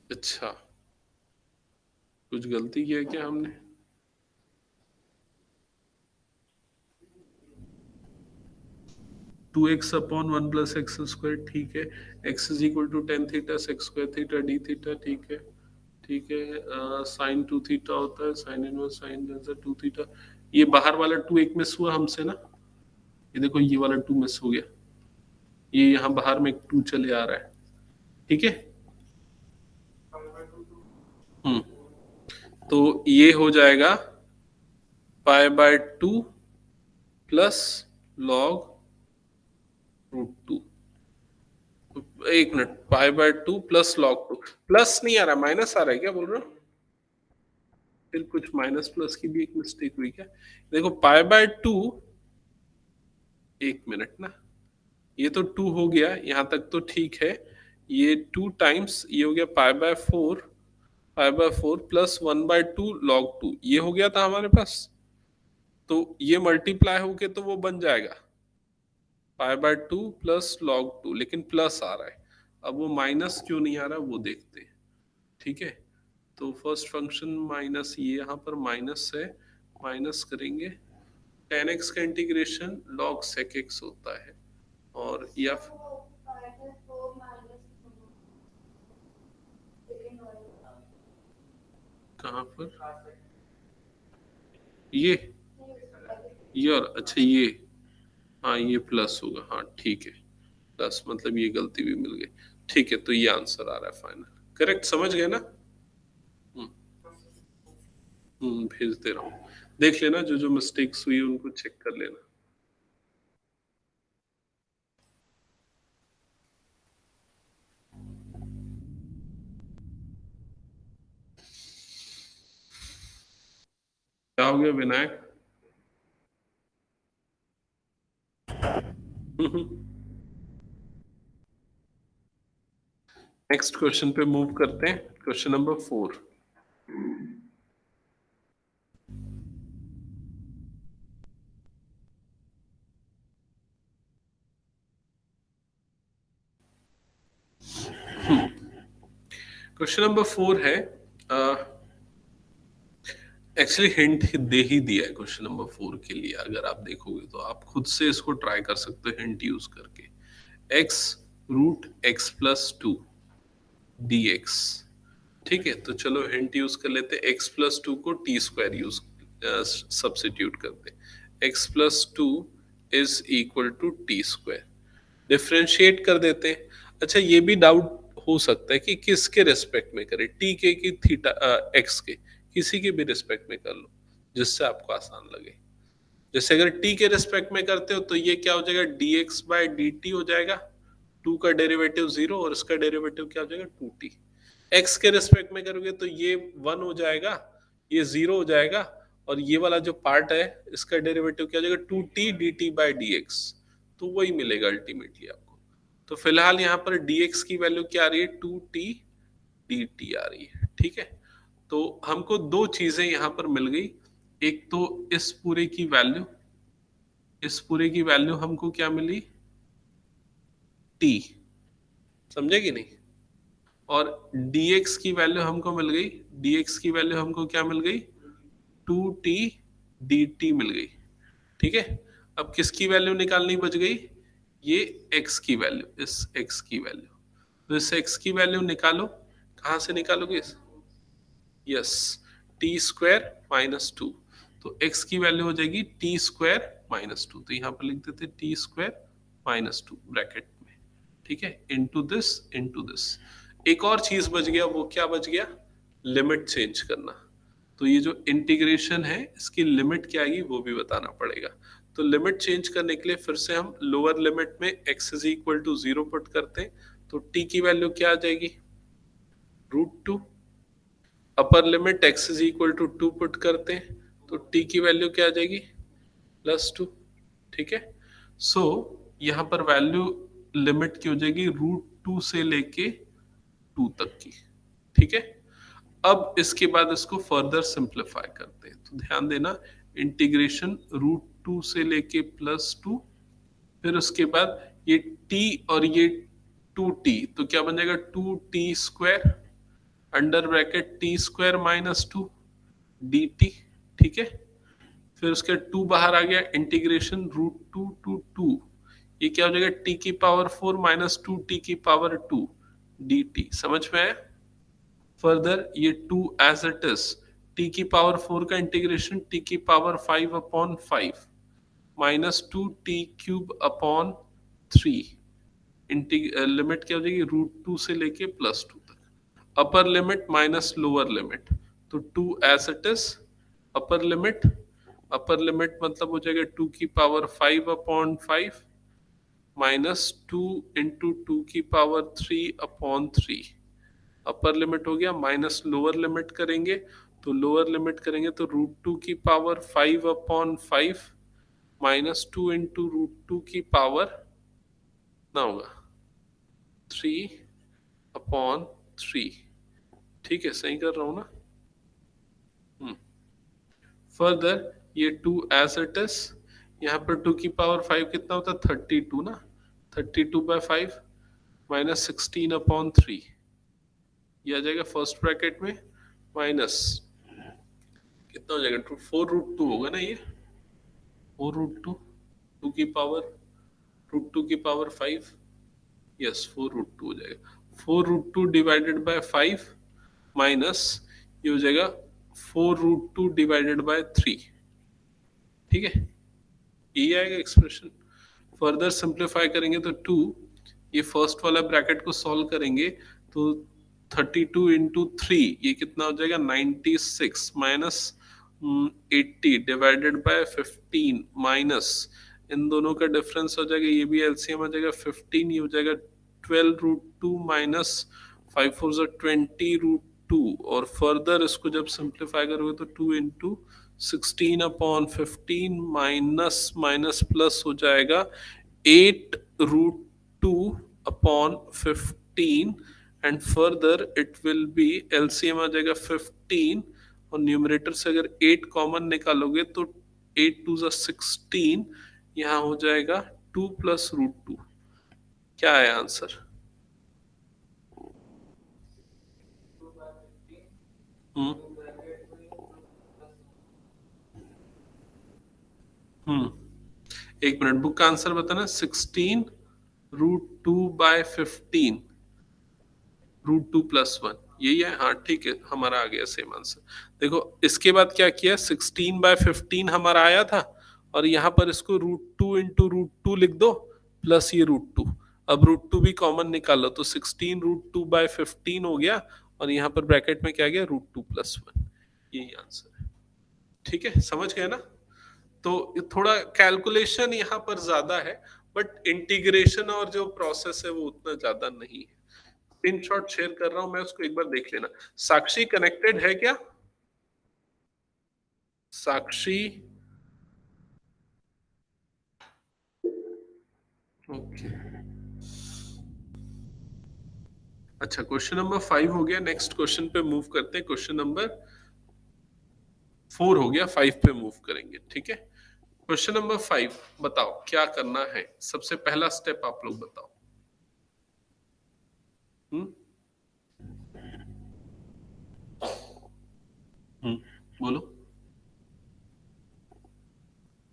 अच्छा, कुछ गलती किया क्या हमने? टू एक्स अपॉन 1 + x² ठीक है। x is equal to tan theta sec square theta d theta, ठीक है। ठीक है, साइन 2 थीटा होता है, साइन इनवर्स साइन 2 थीटा। ये बाहर वाला 2 एक मिस हुआ हमसे ना, ये देखो ये वाला 2 मिस हो गया। ये यहाँ बाहर में एक 2 चले आ रहा है, ठीक है। हम्म तो ये हो जाएगा π/2 प्लस लॉग √2। एक मिनट, π/2 प्लस लॉग 2, प्लस नहीं आ रहा, माइनस आ रहा है, क्या बोल रहे हो? फिर कुछ माइनस प्लस की भी एक मिस्टेक हुई क्या? देखो π/2, एक मिनट ना, ये तो 2 हो गया, यहां तक तो ठीक है। ये 2 टाइम्स ये हो गया π/4 प्लस 1/2 log 2, ये हो गया था हमारे पास। तो ये मल्टीप्लाई होके तो वो बन जाएगा π/2 प्लस log 2, लेकिन प्लस आ रहा है। अब वो माइनस क्यों नहीं आ रहा वो देखते हैं, ठीक है। तो फर्स्ट फंक्शन माइनस, ये यहाँ पर माइनस है, माइनस करेंगे, tan x का इंटीग्रेशन log sec x होता है, और या कहाँ पर ये और अच्छा ये, हाँ ये प्लस होगा, हाँ ठीक है, प्लस मतलब ये गलती भी मिल गई, ठीक है। तो ये आंसर आ रहा है फाइनल, करेक्ट, समझ गए ना? हम्म भेज दे रहा हूँ, देख लेना, जो जो मिस्टेक्स हुई उनको चेक कर लेना। क्या हो गया विनायक? नेक्स्ट क्वेश्चन पे मूव करते हैं, क्वेश्चन नंबर 4। क्वेश्चन नंबर 4 है, एक्चुअली हिंट दे ही दिया है क्वेश्चन नंबर 4 के लिए, अगर आप देखोगे तो आप खुद से इसको ट्राई कर सकते हो हिंट यूज करके। x√x+2 dx, ठीक है। तो चलो हिंट यूज कर लेते हैं, x+2 को t² यूज सब्सिट्यूट करते हैं, x+2 is equal to t², differentiate कर देते हैं। अच्छा ये भी डाउट हो सकता है कि किसके रेस्पेक्ट में करें, टी के कि थीटा एक्स के, किसी के भी रिस्पेक्ट में कर लो जिससे आपको आसान लगे। जैसे अगर t के रिस्पेक्ट में करते हो तो ये क्या हो जाएगा, dx/dt हो जाएगा, 2 का डेरिवेटिव 0 और इसका डेरिवेटिव क्या हो जाएगा 2t। x के रिस्पेक्ट में करोगे तो ये 1 हो जाएगा, ये 0 हो जाएगा, और ये वाला जो पार्ट है इसका डेरिवेटिव क्या हो जाएगा 2t/dt/dx, तो वही मिलेगा अल्टीमेटली आपको। तो फिलहाल यहाँ पर dx की वैल्यू क्या आ रही है, 2t/dt आ रही है, ठीक है। तो हमको दो चीजें यहाँ पर मिल गई, एक तो इस पूरे की वैल्यू, इस पूरे की वैल्यू हमको क्या मिली, t, समझे कि नहीं, और dx की वैल्यू हमको मिल गई, dx की वैल्यू हमको क्या मिल गई, 2t/dt मिल गई, ठीक है। अब किसकी वैल्यू निकालनी बच गई, ये x की वैल्यू, इस x की वैल्यू, तो इस x की वैल्यू निकालो, कहां से निकालोगे, यस, t² - 2, तो x की वैल्यू हो जाएगी t² - 2, तो यहां पर लिख देते t² - 2 ब्रैकेट में, ठीक है, इनटू दिस। एक और चीज बच गया, वो क्या बच गया, लिमिट चेंज करना। तो ये जो इंटीग्रेशन है इसकी लिमिट क्या आएगी वो भी बताना पड़ेगा। तो लिमिट चेंज करने के लिए फिर से हम लोअर लिमिट में x is equal to 0 put करते हैं, तो t की वैल्यू क्या आ जाएगी, √2। Upper limit x is equal to 2 put करते हैं, तो t की वैल्यू क्या आ जाएगी, +2, ठीक है। सो यहाँ पर वैल्यू लिमिट की हो जाएगी √2 से लेके 2 तक की, ठीक है। अब इसके बाद इसको फर्दर सिंप्लीफाई करते हैं, तो ध्यान देना, इंटीग्रेशन √2 से लेके +2, फिर उसके बाद ये t और ये 2t, तो क्या बन जाएगा 2t² under bracket t² - 2 dt, ठीक है। फिर उसके 2 बाहर आ गया, इंटीग्रेशन √2 to 2, ये क्या हो जाएगा t⁴ - 2t⁴ dt, समझ में आया। फर्दर ये 2 एज इट इज, t⁴ का integration t⁵ upon 5 - 2t³ upon 3 limit क्या हो जाएगी, √2 से लेके +2 तक। Upper limit minus lower limit, तो 2 as it is. Upper limit, upper limit मतलब हो जाएगा 2⁵/5 माइनस 2 × 2⁵3/3। अपर लिमिट हो गया, माइनस लोअर लिमिट करेंगे, तो लोअर लिमिट करेंगे तो √2⁵5/5 माइनस 2 × √2⁵ ना होगा 3/3। ठीक है, सही कर रहा हूं ना? फर्दर ये 2 एज इट इज, यहाँ पर 2⁵5 कितना होता है, 32 ना। 32/5 माइनस 16/3, ये आ जाएगा फर्स्ट ब्रैकेट में, माइनस कितना हो जाएगा, 4√2 होगा ना ये, 4√2, 2⁵√2⁵5, यस 4√2 हो जाएगा। 4√2 डिवाइडेड बाय 5 माइनस ये हो जाएगा 4√2 डिवाइडेड बाय 3। ठीक है, ये आएगा एक्सप्रेशन। फर्दर सिंप्लीफाई करेंगे तो 2, ये फर्स्ट वाला ब्रैकेट को सॉल्व करेंगे तो 32 × 3 ये कितना हो जाएगा, 96 माइनस 80 डिवाइडेड बाय 15 माइनस इन दोनों का डिफरेंस हो जाएगा, ये भी एलसीएम आ जाएगा 15, ये हो जाएगा 12√2 माइनस 5 4 20√2। और फर्दर इसको जब सिंप्लीफाई करोगे तो 2 × 16/15 माइनस माइनस प्लस हो जाएगा 8√2/15 and further it will be, LCM आ जाएगा 15 और न्यूमरेटर से अगर 8 कॉमन निकालोगे तो 8 2 16, यहाँ हो जाएगा 2 + √2। क्या है आंसर? हम्म हम्म एक मिनट, बुक का आंसर बताना। 16√2/15 √2 + 1, यही है। हाँ ठीक है, हमारा आ गया सेम आंसर। देखो इसके बाद क्या किया, 16/15 हमारा आया था और यहाँ पर इसको √2 × √2 लिख दो प्लस ये √2। अब √2 भी कॉमन निकालो तो 16√2/15 हो गया और यहाँ पर ब्रैकेट में क्या गया, √2 + 1। यही आंसर है। ठीक है, समझ गए ना? तो थोड़ा कैलकुलेशन यहाँ पर ज्यादा है, बट इंटीग्रेशन और जो प्रोसेस है वो उतना ज्यादा नहीं है। स्क्रीनशॉट शेयर कर रहा हूं मैं, उसको एक बार देख लेना। साक्षी कनेक्टेड है क्या? साक्षी, ओके। अच्छा, क्वेश्चन नंबर 5 हो गया, नेक्स्ट क्वेश्चन पे मूव करते हैं। क्वेश्चन नंबर 4 हो गया, 5 पे मूव करेंगे। ठीक है, क्वेश्चन नंबर 5, बताओ क्या करना है। सबसे पहला स्टेप आप लोग बताओ। हम्म हम्म बोलो।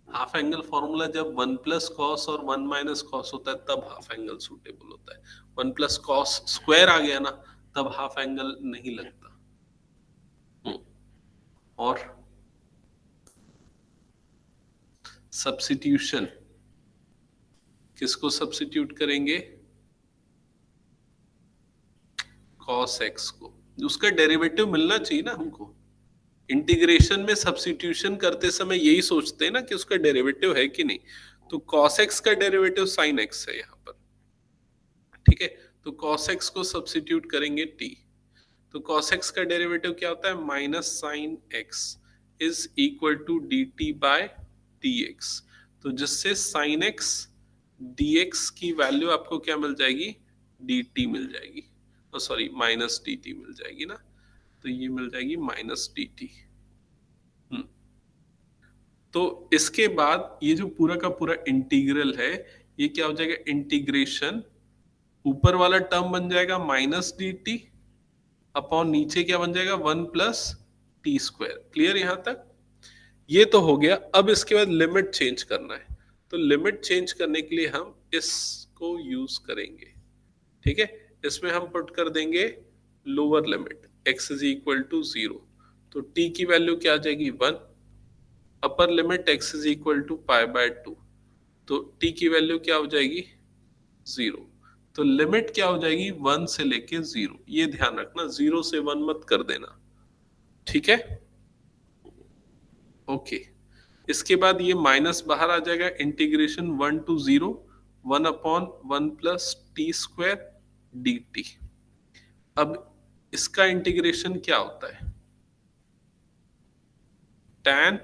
हाफ एंगल फॉर्मूला जब 1 + cos और 1 - cos होता है तब हाफ एंगल सूटेबल होता है। 1 + cos² आ गया ना, तब हाफ एंगल नहीं लगता। हम्म, और सब्स्टिट्यूशन, किसको सब्स्टिट्यूट करेंगे, cos x को। उसका डेरिवेटिव मिलना चाहिए ना हमको। इंटीग्रेशन में सब्स्टिट्यूशन करते समय यही सोचते हैं ना कि उसका डेरिवेटिव है कि नहीं। तो cos x का डेरिवेटिव sin x है यहाँ पर। ठीक है, तो cos x को सब्स्टिट्यूट करेंगे t, तो cos x का डेरिवेटिव क्या होता है, minus sine x is equal to dt/dx। तो जिससे sin x dx की वैल्यू आपको क्या मिल जाएगी, dt मिल जाएगी, सॉरी माइनस dt मिल जाएगी ना। तो ये मिल जाएगी माइनस dt। तो इसके बाद ये जो पूरा का पूरा इंटीग्रल है, ये क्या हो जाएगा, इंटीग्रेशन, ऊपर वाला टर्म बन जाएगा माइनस dt अपॉन नीचे क्या बन जाएगा, 1 + t²। क्लियर यहां तक? ये तो हो गया। अब इसके बाद लिमिट चेंज करना है, तो लिमिट चेंज करने के लिए हम इसको यूज करेंगे। ठीक है, इसमें हम पुट कर देंगे lower limit x is equal to 0, तो t की वैल्यू क्या आ जाएगी, 1। Upper limit x is equal to π/2, तो t की वैल्यू क्या हो जाएगी, 0। तो लिमिट क्या हो जाएगी 1 से लेके 0, ये ध्यान रखना, 0 से 1 मत कर देना, ठीक है। ओके, इसके बाद ये माइनस बाहर आ जाएगा, इंटीग्रेशन 1 to 0, 1/1 + t² dt। अब इसका इंटीग्रेशन क्या होता है, tan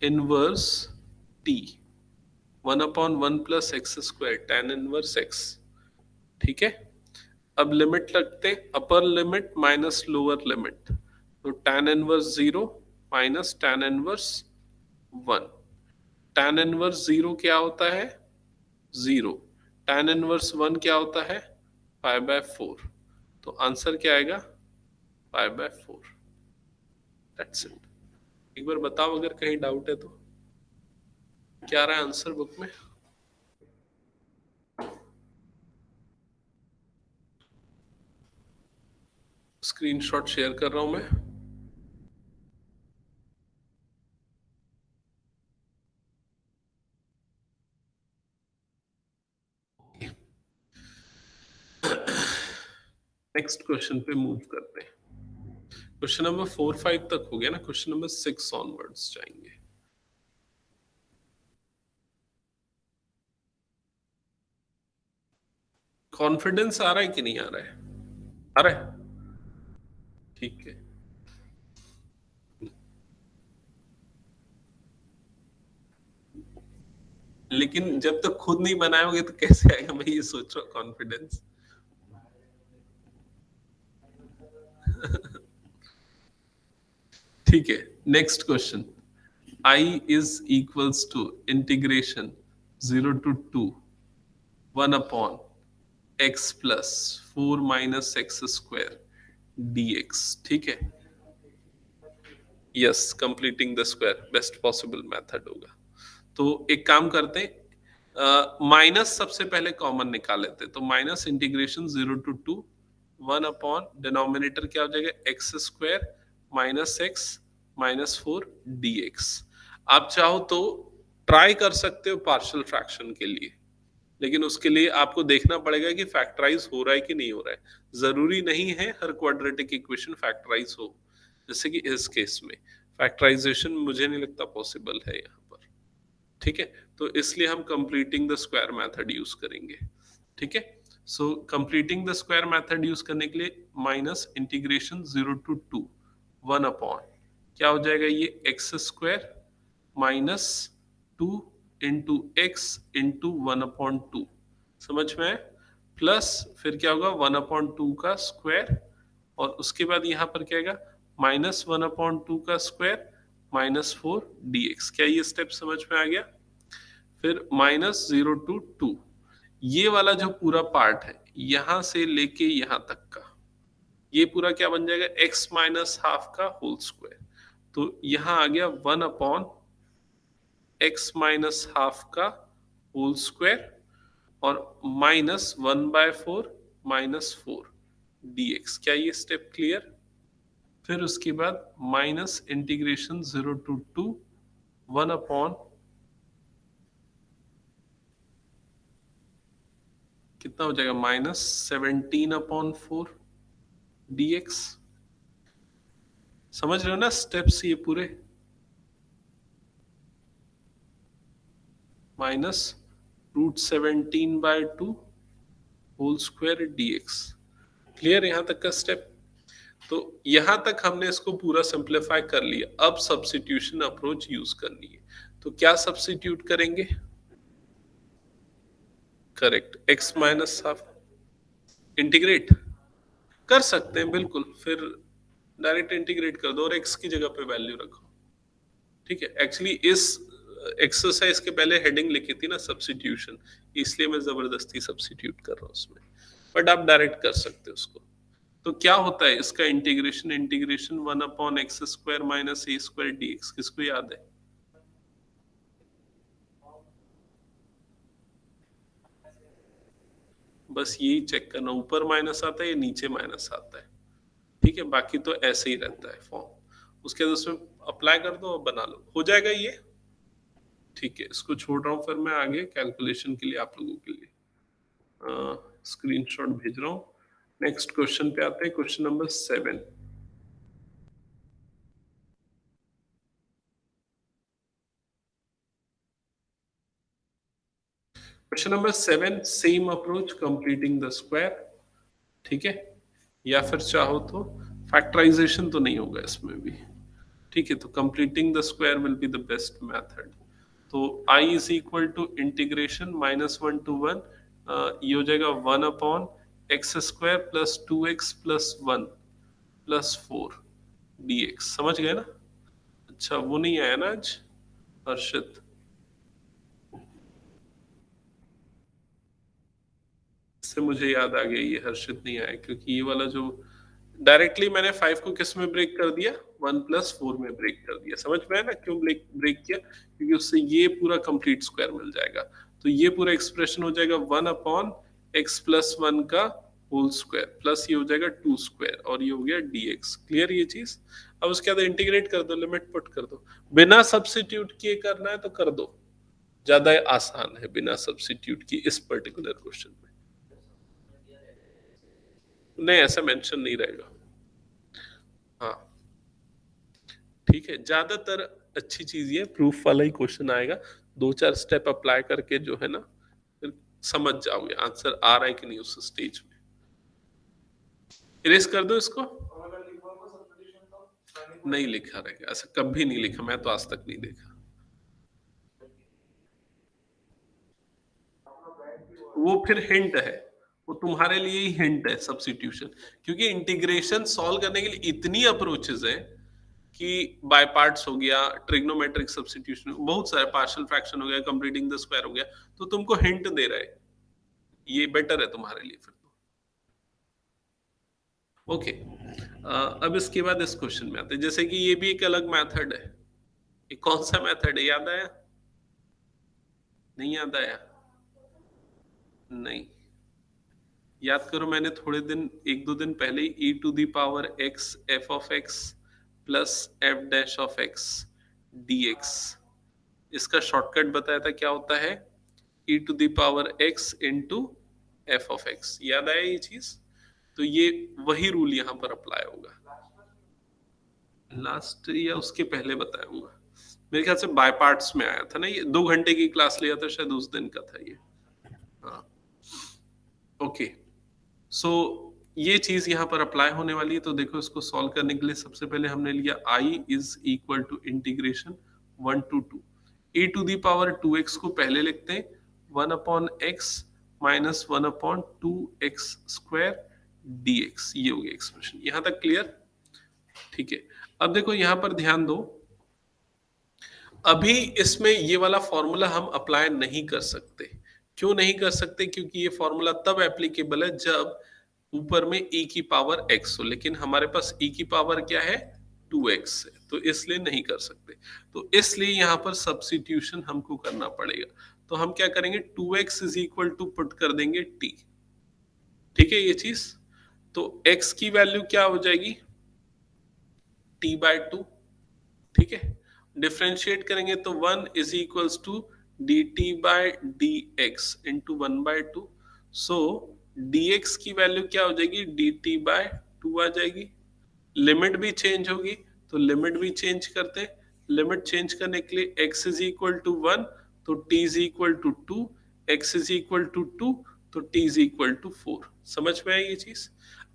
inverse t, 1/1 + x², tan−1 x, ठीक है। अब लिमिट लगते हैं, अपर लिमिट माइनस लोअर लिमिट, तो tan−1 0 माइनस tan−1 1। tan−1 0 क्या होता है, 0। tan−1 क्या होता है, π/4। तो आंसर क्या आएगा, π/4। That's it. एक बार बताओ अगर कहीं डाउट है तो, क्या रहा है आंसर बुक में। स्क्रीनशॉट शेयर कर रहा हूं मैं। नेक्स्ट क्वेश्चन पे मूव करते हैं। क्वेश्चन नंबर 4-5 तक हो गया ना, क्वेश्चन नंबर 6 ऑनवर्ड्स जाएंगे। कॉन्फिडेंस आ रहा है कि नहीं आ रहा है, आ रहा है, ठीक है। लेकिन जब तक खुद नहीं बनाओगे तो कैसे आएगा, मैं ये सोच रहा हूँ कॉन्फिडेंस। ठीक है, next question. I is equals to integration 0 to 2 1/x plus 4 minus x² dx, ठीक है। Yes, completing the square best possible method होगा। तो एक काम करते हैं, माइनस सबसे पहले कॉमन निकाल लेते हैं, तो माइनस इंटीग्रेशन 0 to 2 1/डिनोमिनेटर क्या हो जाएगा, x² minus x minus 4 dx। आप चाहो तो ट्राई कर सकते हो पार्शियल फ्रैक्शन के लिए, लेकिन उसके लिए आपको देखना पड़ेगा कि फैक्टराइज हो रहा है कि नहीं हो रहा है। जरूरी नहीं है हर क्वाड्रेटिक इक्वेशन फैक्टराइज हो, जैसे कि इस केस में फैक्टराइजेशन मुझे नहीं लगता पॉसिबल है यहाँ पर, ठीक है। तो इसलिए हम completing the square method use करेंगे, ठीक है। सो completing the square method use करने के लिए माइनस इंटीग्रेशन 0 to 2 1 क्या हो जाएगा, ये x² माइनस 2 × x × 1/2, समझ में है, प्लस फिर क्या होगा 1/2 का स्क्वायर, और उसके बाद यहाँ पर क्या आएगा, -1/2 का स्क्वायर माइनस 4 dx। क्या ये स्टेप समझ में आ गया। फिर -0 to 2, ये वाला जो पूरा पार्ट है यहां से लेके यहां तक का, ये पूरा क्या बन जाएगा, x माइनस हाफ का होल स्क्वायर। तो यहां आ गया 1/x माइनस हाफ का होल स्क्वायर, और -1/4 -4 dx। क्या ये स्टेप क्लियर। फिर उसके बाद माइनस इंटीग्रेशन 0 to 2 1 कितना हो जाएगा, -17/4 dx। समझ रहे हो ना स्टेप्स ये पूरे, -√17/2 होल स्क्वायर dx। क्लियर यहाँ तक का स्टेप। तो यहां तक हमने इसको पूरा सिंप्लीफाई कर लिया, अब सब्स्टिट्यूशन अप्रोच यूज करनी है। तो क्या सब्स्टिट्यूट करेंगे, correct, x minus half integrate कर सकते हैं बिल्कुल, फिर डायरेक्ट इंटीग्रेट कर दो और x की जगह पे वैल्यू रखो, ठीक है। एक्चुअली इस एक्सरसाइज के पहले हेडिंग लिखी थी ना सब्स्टिट्यूशन, इसलिए मैं जबरदस्ती सब्स्टिट्यूट कर रहा हूँ उसमें, बट आप डायरेक्ट कर सकते हो उसको। तो क्या होता है इसका integration, integration 1/x² minus a² dx, किसको याद है। बस यही चेक करना, ऊपर माइनस आता है या नीचे माइनस आता है, ठीक है। बाकी तो ऐसे ही रहता है फॉर्म, उसके बाद उसमें अप्लाई कर दो और बना लो, हो जाएगा ये, ठीक है। इसको छोड़ रहा हूँ फिर मैं आगे कैलकुलेशन के लिए आप लोगों के लिए। स्क्रीनशॉट भेज रहा हूं। नेक्स्ट क्वेश्चन पे आते हैं, question number 7। Question number 7, same approach completing the square. ठीक है, या फिर चाहो तो फैक्टराइजेशन तो नहीं होगा इसमें भी। ठीक है, तो completing the square will be the best method. तो I is equal to integration -1 to 1, ये हो जाएगा 1/x² plus 2x plus 1 plus 4 dx। समझ गए ना? अच्छा, वो नहीं आया ना आज हर्षित? इससे मुझे याद आ गया, ये हर्षित नहीं आया क्योंकि ये वाला जो डायरेक्टली मैंने 5 को किस में ब्रेक कर दिया, 1+4 में ब्रेक कर दिया। समझ में है ना क्यों ब्रेक किया? क्योंकि उससे ये पूरा कंप्लीट स्क्वायर मिल जाएगा। तो ये पूरा एक्सप्रेशन हो जाएगा 1/x+1 का होल स्क्वायर प्लस ये हो जाएगा 2 स्क्वायर और ये हो गया dx। क्लियर ये चीज? अब उसके बाद इंटीग्रेट कर दो, लिमिट पुट कर दो। बिना सब्स्टिट्यूट किए करना है तो कर दो, ज्यादा आसान है बिना सब्स्टिट्यूट की इस पर्टिकुलर क्वेश्चन में। नहीं, ऐसा मेंशन नहीं रहेगा। हाँ ठीक है, ज्यादातर अच्छी चीज ये प्रूफ वाला ही क्वेश्चन आएगा। 2-4 स्टेप अप्लाई करके जो है ना, फिर समझ जाओगे आंसर आ रहा है कि नहीं उस स्टेज में। इरेज कर दो इसको। नहीं लिखा रहेगा, ऐसा कभी नहीं लिखा, मैं तो आज तक नहीं देखा। वो फिर हिंट है, वो तुम्हारे लिए ही हिंट है सब्स्टिट्यूशन। क्योंकि इंटीग्रेशन सॉल्व करने के लिए इतनी अप्रोचेस हैं कि बाय पार्ट्स हो गया, ट्रिग्नोमेट्रिक सब्स्टिट्यूशन, बहुत सारे, पार्शियल फ्रैक्शन हो गया, कंप्लीटिंग द स्क्वायर हो गया, तो तुमको हिंट दे रहे हैं, ये बेटर है तुम्हारे लिए फिर तो। ओके, अब इसके बाद इस क्वेश्चन में आते हैं, जैसे कि ये भी एक अलग मेथड है। ये कौन सा मेथड है, याद आया? नहीं याद आया? नहीं याद करो, मैंने थोड़े दिन, 1-2 दिन पहले ही e⁻x f(x) plus f'(x) dx इसका शॉर्टकट बताया था। क्या होता है? e⁻x into f(x). याद आया ये चीज? तो ये वही रूल यहाँ पर अप्लाई होगा। लास्ट या उसके पहले बताऊंगा, मेरे ख्याल से बाय पार्ट्स में आया था ना, ये 2 घंटे की क्लास लिया था शायद, उस दिन का था ये। हाँ ओके, सो ये चीज यहाँ पर अप्लाई होने वाली है। तो देखो, इसको सॉल्व करने के लिए सबसे पहले हमने लिया I is equal to integration 1 to 2 e⁻2x को पहले लिखते हैं, 1/x माइनस 1/2x² dx। ये हो गया एक्सप्रेशन, यहां तक क्लियर? ठीक है, अब देखो यहां पर ध्यान दो, अभी इसमें ये वाला फॉर्मूला हम अप्लाई नहीं कर सकते। क्यों नहीं कर सकते? क्योंकि ये फॉर्मूला तब एप्लीकेबल है जब ऊपर में e की पावर x हो, लेकिन हमारे पास e की पावर क्या है, 2x है, तो इसलिए नहीं कर सकते। तो इसलिए यहाँ पर सब्स्टिट्यूशन हमको करना पड़ेगा। तो हम क्या करेंगे, 2x is equal to put कर देंगे t। ठीक है ये चीज? तो x की वैल्यू क्या हो जाएगी, t/2। ठीक है, डिफ्रेंशिएट करेंगे तो 1 is equals to dt/dx into 1/2। So dx की वैल्यू क्या हो जाएगी, dt/2 आ जाएगी। लिमिट भी चेंज होगी, तो लिमिट भी चेंज करते हैं। लिमिट चेंज करने के लिए x इज इक्वल टू 1 तो t is equal to 2, x is equal to 2 तो t इज इक्वल टू 4। समझ में आई ये चीज?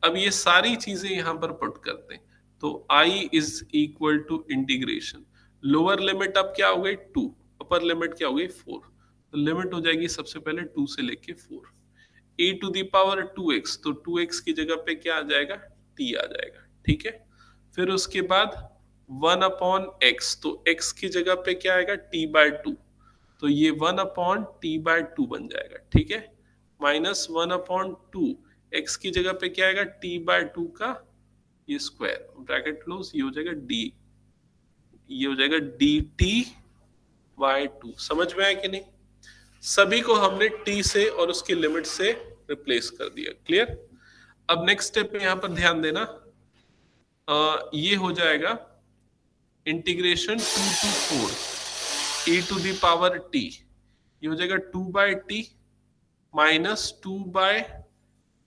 अब ये सारी चीजें यहां पर पुट करते हैं, तो I is equal to integration, lower limit अब क्या हो गई 2, अपर लिमिट क्या हो गई 4। तो लिमिट हो जाएगी सबसे पहले 2 से लेके 4, e⁻2x, तो 2x की जगह पे क्या आ जाएगा, t आ जाएगा। ठीक है, फिर उसके बाद 1/x, तो x की जगह पे क्या आएगा, t/2, तो ये 1/t/2 बन जाएगा। ठीक है, माइनस 1/2, x की जगह पे क्या आएगा, t/2 का ये स्क्वायर, ब्रैकेट क्लोज, ये हो जाएगा d, ये हो जाएगा dt/2। समझ में आया कि नहीं? सभी को हमने t से और उसकी लिमिट से रिप्लेस कर दिया। क्लियर? अब नेक्स्ट स्टेप में यहां पर ध्यान देना, ये हो जाएगा इंटीग्रेशन 2 to 4 e⁻t, ये हो जाएगा 2/t minus 2/4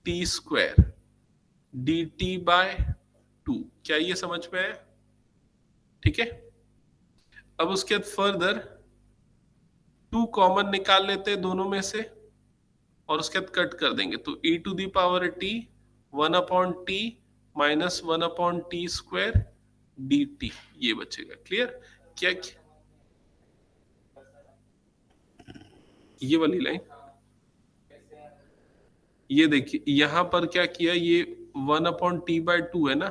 t square d T by 2। क्या ये समझ में आया? ठीक है, अब उसके बाद फर्दर 2 कॉमन निकाल लेते हैं दोनों में से और उसके बाद कट कर देंगे, तो e to the power t 1/t minus 1/t square d t, ये बचेगा। क्लियर? क्या, ये वाली लाइन, ये देखिए यहां पर क्या किया, ये 1/t/2 है ना,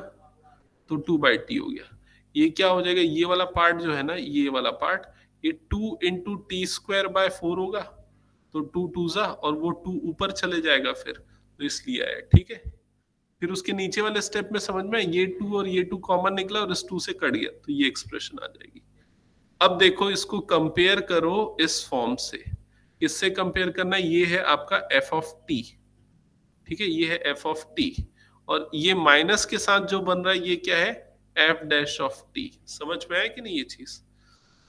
तो 2/t हो गया। ये क्या हो जाएगा, ये वाला पार्ट जो है ना, ये वाला पार्ट, ये 2 × t²/4 होगा, तो 2 2 और वो 2 ऊपर चले जाएगा फिर, तो इसलिए आया। ठीक है, फिर उसके नीचे वाले स्टेप में समझ में, ये 2 और ये 2 कॉमन निकला और इस 2 से कट गया, तो ये एक्सप्रेशन आ जाएगी। अब देखो इसको कंपेयर करो इस फॉर्म से, किससे कंपेयर करना है, ये है आपका f(t), ठीक है, ये है f(t) और ये माइनस के साथ जो बन रहा है ये क्या है, f'(t). समझ में आया कि नहीं ये चीज?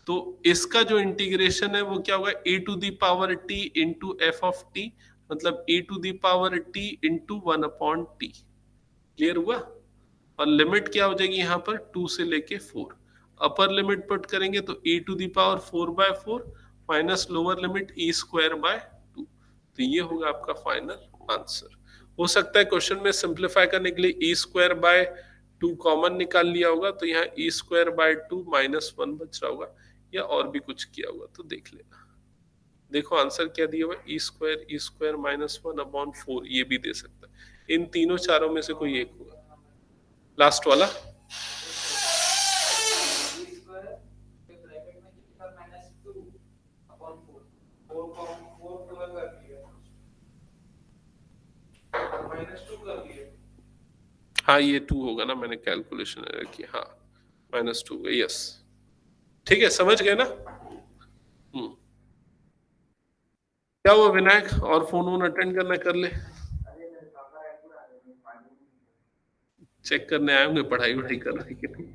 तो इसका जो इंटीग्रेशन है वो क्या होगा, e to the power t into f(t), मतलब e to the power t into 1/t। Clear हुआ? और लिमिट क्या हो जाएगी यहाँ पर, 2 से लेके 4। अपर लिमिट पुट करेंगे तो e to the power 4/4 minus lower limit e²/2, तो ये होगा आपका फाइनल आंसर। हो सकता है क्वेश्चन में सिंप्लीफाई करने के लिए e²/2 कॉमन निकाल लिया होगा, तो यहाँ e²/2 -1 बच रहा होगा, या और भी कुछ किया होगा, तो देख लेना। देखो आंसर क्या दिया हुआ, e² -1/4, ये भी दे सकता है। इन तीनों चारों में से कोई एक होगा, लास्ट वाला। हाँ ये 2 होगा ना, मैंने कैलकुलेशन किया, हाँ -2 होगा, यस। ठीक है, समझ गए ना? क्या हुआ विनायक, और फोन वोन अटेंड करना कर ले, चेक करने आए होंगे पढ़ाई वढ़ाई कर रहे कि नहीं।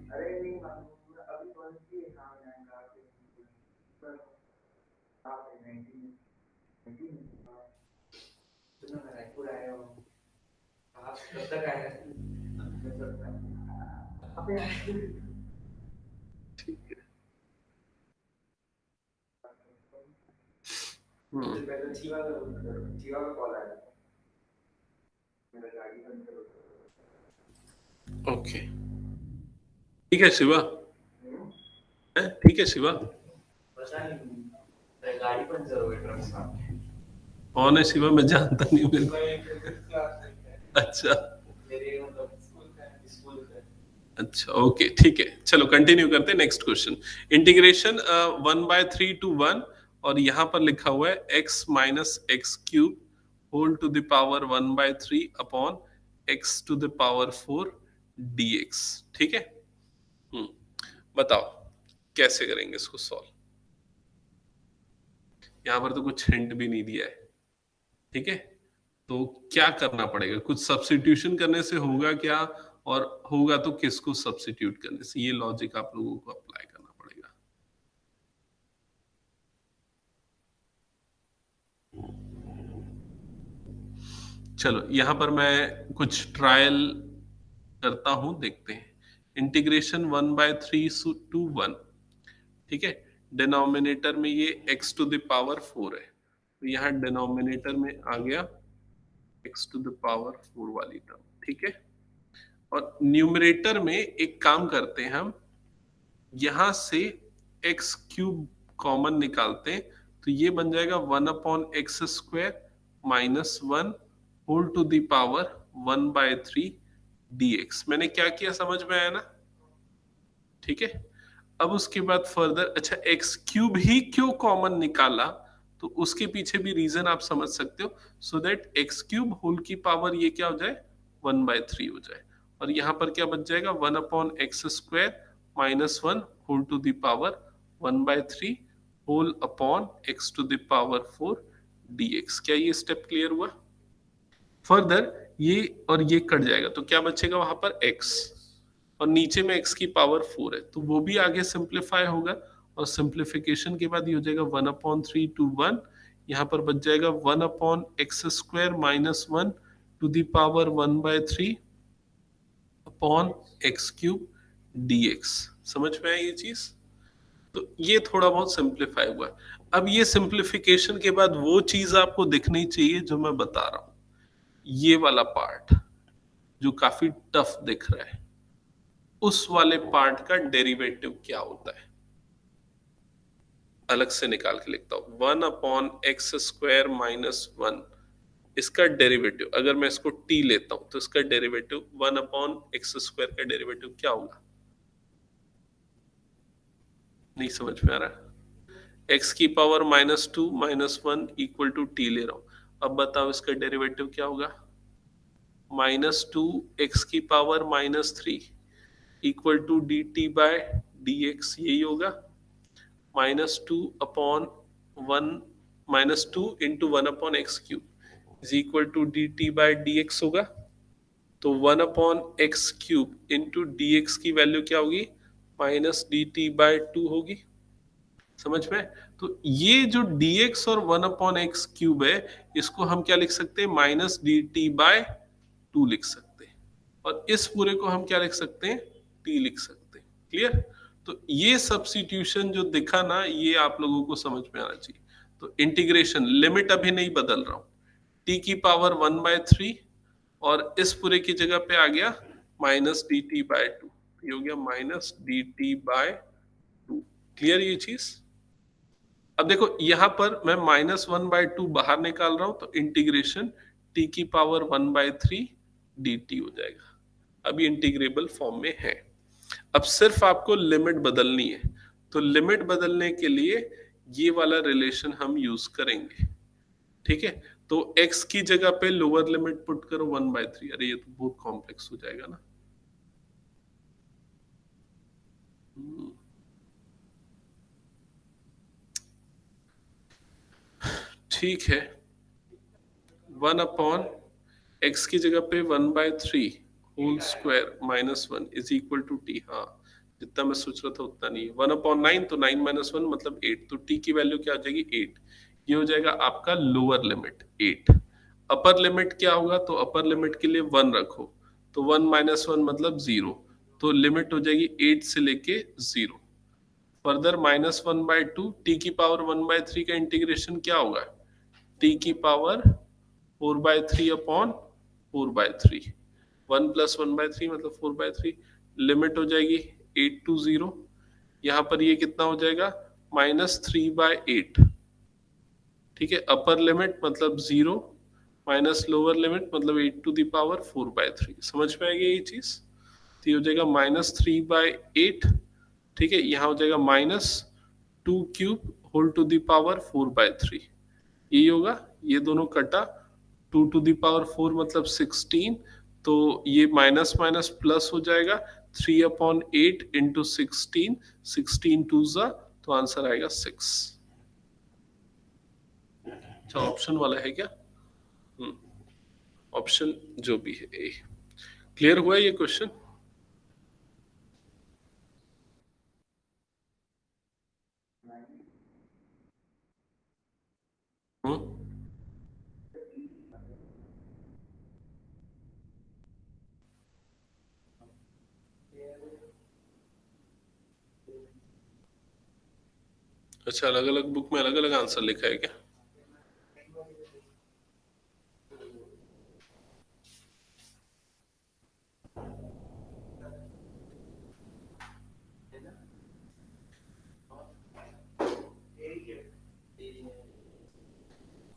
ठीक है, ओके, ठीक है शिवा, ठीक है शिवा। गाड़ी पंचर हो गई ट्रक सामने। कौन है शिवा, मैं जानता नहीं हूँ मेरे। अच्छा अच्छा, ओके ठीक है, चलो कंटिन्यू करते हैं। नेक्स्ट क्वेश्चन, इंटीग्रेशन 1/3 to 1, और यहाँ पर लिखा हुआ है x minus x cube whole to the power 1/3 upon x to the power 4 dx। ठीक है, बताओ कैसे करेंगे इसको सॉल्व। यहाँ पर तो कुछ हिंट भी नहीं दिया है, ठीक है, तो क्या करना पड़ेगा, कुछ सब्स्टिट्यूशन करने से होगा क्या, और होगा तो किसको सब्स्टिट्यूट करने से, ये लॉजिक आप लोगों को अप्लाई करना पड़ेगा। चलो यहां पर मैं कुछ ट्रायल करता हूं, देखते हैं। इंटीग्रेशन 1/3 to 1, ठीक है, डिनोमिनेटर में ये x टू द पावर 4 है, तो यहाँ डिनोमिनेटर में आ गया x टू द पावर 4 वाली टर्म, ठीक है, और न्यूमरेटर में एक काम करते हैं हम, यहां से x³ कॉमन निकालते हैं, तो ये बन जाएगा 1/x² -1 whole to the power 1/3 dx। मैंने क्या किया समझ में आया ना? ठीक है, अब उसके बाद फर्दर, अच्छा x³ ही क्यों कॉमन निकाला, तो उसके पीछे भी रीजन आप समझ सकते हो, सो दैट x³ होल की पावर ये क्या हो जाए, 1/3 हो जाए, और यहाँ पर क्या बच जाएगा, 1/x² -1 whole to the power 1/3 whole upon x to the power 4 dx। क्या ये स्टेप क्लियर हुआ? फर्दर ये और ये कट जाएगा, तो क्या बचेगा वहां पर x, और नीचे में x की पावर 4 है, तो वो भी आगे सिंप्लीफाई होगा, और सिंप्लीफिकेशन के बाद ये हो जाएगा 1/3 to 1, यहाँ पर बच जाएगा 1/x² -1 to the power 1/3 upon x cube dx। समझ में आई ये चीज? तो ये थोड़ा बहुत सिंप्लीफाई हुआ है। अब ये सिंप्लीफिकेशन के बाद वो चीज आपको दिखनी चाहिए जो मैं बता रहा हूं, ये वाला पार्ट जो काफी टफ दिख रहा है, उस वाले पार्ट का डेरिवेटिव क्या होता है। अलग से निकाल के लिखता हूं, 1/x² - 1, इसका डेरिवेटिव अगर मैं इसको t लेता हूं तो इसका डेरिवेटिव 1/x² का डेरिवेटिव क्या होगा? नहीं समझ में आ रहा? x की पावर -2 - 1 इक्वल टू t ले रहा हूं। अब बताओ इसका डेरिवेटिव क्या होगा? -2 x की पावर -3 इक्वल टू dt/dx, यही होगा। -2/1 -2 into 1/x³ is equal to dt/dx होगा। तो 1/x³ इंटू dx की वैल्यू क्या होगी? -dt/2 होगी। समझ में? तो ये जो dx और 1/x³ है, इसको हम क्या लिख सकते हैं? -dt/2 लिख सकते हैं। और इस पूरे को हम क्या लिख सकते हैं? t लिख सकते हैं। क्लियर? तो ये सब्स्टिट्यूशन जो दिखा ना, ये आप लोगों को समझ में आना चाहिए। तो इंटीग्रेशन लिमिट अभी नहीं बदल रहा हूं, t की पावर 1/3 और इस पूरे की जगह पे आ गया -dt/2, ये हो गया -dt/2। क्लियर ये चीज? अब देखो यहां पर मैं -1/2 बाहर निकाल रहा हूं, तो इंटीग्रेशन t की पावर 1/3 dt हो जाएगा। अब ये इंटीग्रेबल फॉर्म में है। अब सिर्फ आपको लिमिट बदलनी है, तो लिमिट बदलने के लिए ये वाला रिलेशन हम यूज करेंगे। ठीक है? तो x की जगह पे लोअर लिमिट पुट करो 1/3। अरे ये तो बहुत कॉम्प्लेक्स हो जाएगा ना। ठीक है, 1/x की जगह पे 1/3 whole square -1 is equal to t। हाँ, जितना मैं सोच रहा था उतना नहीं है। 1/9 तो 9 - 1 मतलब 8, तो t की वैल्यू क्या हो जाएगी? 8। ये हो जाएगा आपका लोअर लिमिट 8। अपर लिमिट क्या होगा? तो अपर लिमिट के लिए 1 रखो, तो 1 - 1 मतलब 0, तो लिमिट हो जाएगी 8 से लेके 0। फर्दर -1/2, t की पावर 1/3 का इंटीग्रेशन क्या होगा? t की पावर 4/3 अपॉन 4/3, 1 + 1/3 मतलब 4/3। लिमिट हो जाएगी 8 to 0। यहाँ पर ये कितना हो जाएगा? -3/8। ठीक है, अपर लिमिट मतलब 0 माइनस लोअर लिमिट मतलब 8 to the power 4/3। समझ में आएगी ये चीज? तो ये हो जाएगा -3/8। ठीक है, यहाँ हो जाएगा -2³ होल टू द पावर 4/3। यही होगा, ये दोनों कटा, 2 to the power 4 मतलब 16, तो ये माइनस माइनस प्लस हो जाएगा। 3/8 इंटू 16, 16 2 जा, तो आंसर आएगा 6। अच्छा, ऑप्शन वाला है क्या? ऑप्शन जो भी है ए। क्लियर हुआ ये क्वेश्चन? हम्म, अच्छा, अलग अलग बुक में अलग अलग आंसर लिखा है क्या?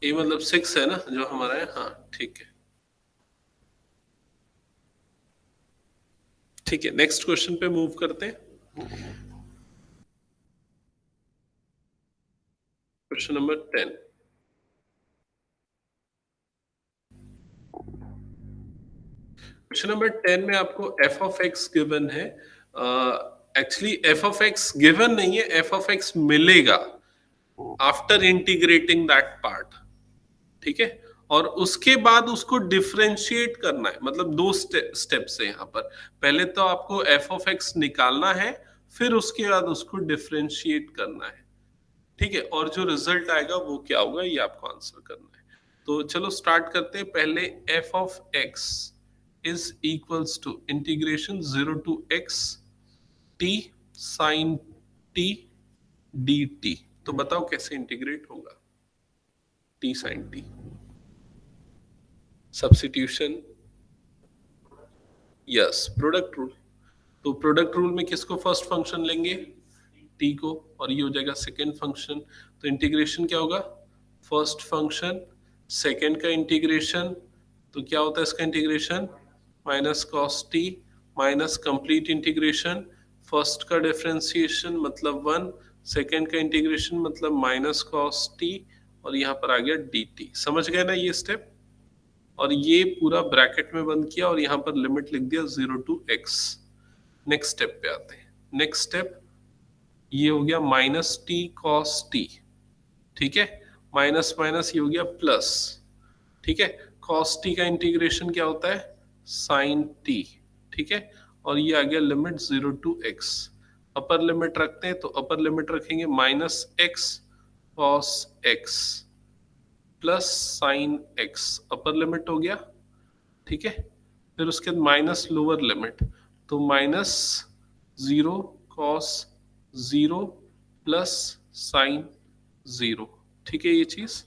ए मतलब 6 है ना जो हमारा है? हाँ ठीक है। ठीक है, नेक्स्ट क्वेश्चन पे मूव करते हैं। Question number 10। क्वेश्चन नंबर 10 में आपको f ऑफ x गिवन है। Actually f of x given नहीं है, f ऑफ x मिलेगा आफ्टर इंटीग्रेटिंग दैट पार्ट। ठीक है, और उसके बाद उसको डिफरेंशिएट करना है। मतलब दो स्टेप्स है यहाँ पर। पहले तो आपको f ऑफ x निकालना है, फिर उसके बाद उसको डिफरेंशिएट करना है। ठीक है, और जो रिजल्ट आएगा वो क्या होगा, ये आपको आंसर करना है। तो चलो स्टार्ट करते हैं। पहले f of x is equals to integration 0 to x t sine t d t. तो बताओ कैसे इंटीग्रेट होगा t sine t. Substitution, yes, product rule. तो प्रोडक्ट रूल में किसको फर्स्ट फंक्शन लेंगे? टी को, और ये हो जाएगा सेकेंड फंक्शन। तो इंटीग्रेशन क्या होगा? फर्स्ट फंक्शन सेकेंड का इंटीग्रेशन। तो क्या होता है इसका integration? Minus cos T minus complete integration. First का डिफरेंशिएशन मतलब 1, सेकेंड का इंटीग्रेशन मतलब माइनस कॉस टी, और यहाँ पर आ गया डी टी। समझ गए ना ये स्टेप? और ये पूरा ब्रैकेट में बंद किया और यहाँ पर लिमिट लिख दिया 0 टू एक्स। नेक्स्ट स्टेप पे आते हैं। नेक्स्ट स्टेप ये हो गया माइनस टी कॉस टी, ठीक है, माइनस माइनस ये हो गया प्लस, ठीक है। कॉस टी का इंटीग्रेशन क्या होता है? साइन टी, ठीक है, और ये आ गया limit 0 to x. Upper limit रखते हैं, तो अपर लिमिट रखेंगे minus x cos x plus sine x, upper limit हो गया, ठीक है। फिर उसके बाद माइनस लोअर लिमिट, तो माइनस 0 कॉस 0 प्लस साइन 0, ठीक है ये चीज।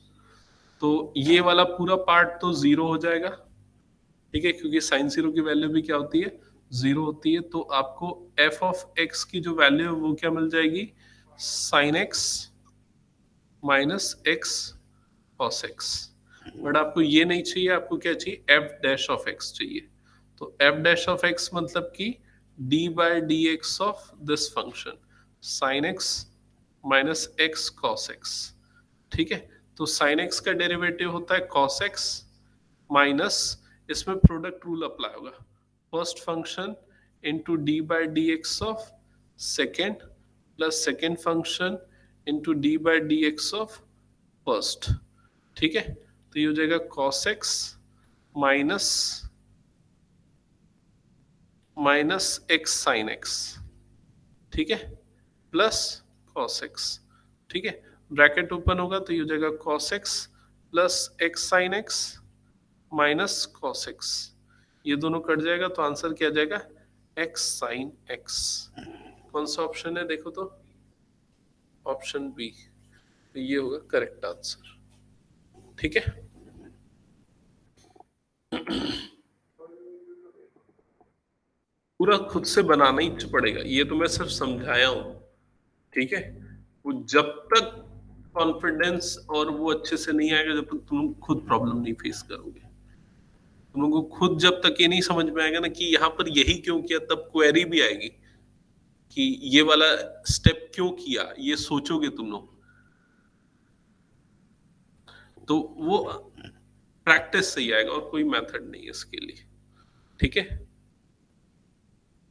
तो ये वाला पूरा पार्ट तो 0 हो जाएगा, ठीक है, क्योंकि साइन 0 की वैल्यू भी क्या होती है? 0 होती है। तो आपको एफ ऑफ एक्स की जो वैल्यू है वो क्या मिल जाएगी? Sign x minus x cos x. But आपको ये नहीं चाहिए, आपको क्या चाहिए? एफ डैश ऑफ एक्स चाहिए। तो एफ डैश ऑफ एक्स मतलब कि d by d x of this function sine x minus x cos x, ठीक है। तो साइन एक्स का डेरिवेटिव होता है कॉस एक्स माइनस, इसमें प्रोडक्ट रूल अप्लाई होगा, first function into d by d x of second plus second function into d by d x of first, ठीक है। तो ये हो जाएगा cos x minus minus x sine x, ठीक है, प्लस cos x, ठीक है। ब्रैकेट ओपन होगा तो ये हो जाएगा cos x plus x sine x minus cos x, ये दोनों कट जाएगा तो आंसर क्या आ जाएगा? x sine x। कौन सा ऑप्शन है देखो तो? ऑप्शन बी, तो ये होगा करेक्ट आंसर, ठीक है। पूरा खुद से बनाना ही पड़ेगा, ये तो मैं सिर्फ समझाया हूं, ठीक है। वो जब तक कॉन्फिडेंस और वो अच्छे से नहीं आएगा जब तक तुम खुद प्रॉब्लम नहीं फेस करोगे। तुम लोगों को खुद जब तक ये नहीं समझ में आएगा ना कि यहाँ पर यही क्यों किया, तब क्वेरी भी आएगी कि ये वाला स्टेप क्यों किया, ये सोचोगे तुम लोग। तो वो प्रैक्टिस से ही आएगा और कोई मेथड नहीं है इसके लिए, ठीक है।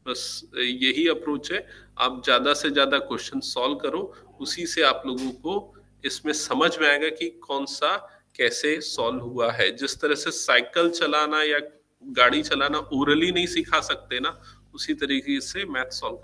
बस यही अप्रोच है, आप ज्यादा से ज्यादा क्वेश्चन सॉल्व करो, उसी से आप लोगों को इसमें समझ में आएगा कि कौन सा कैसे सॉल्व हुआ है। जिस तरह से साइकिल चलाना या गाड़ी चलाना ओरली नहीं सिखा सकते ना, उसी तरीके से मैथ सॉल्व